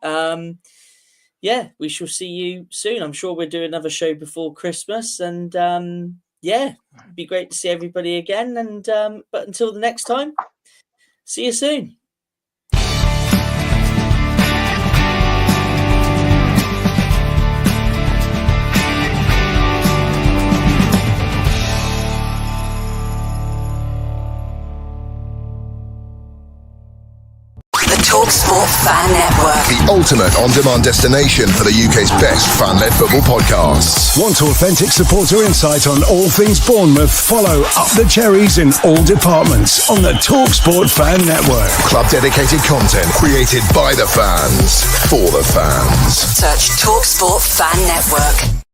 We shall see you soon. I'm sure we'll do another show before Christmas, and it'd be great to see everybody again. And but until the next time, see you soon. TalkSport Fan Network. The ultimate on-demand destination for the UK's best fan-led football podcasts. Want authentic supporter insight on all things Bournemouth? Follow Up the Cherries in all departments on the TalkSport Fan Network. Club-dedicated content created by the fans, for the fans. Search TalkSport Fan Network.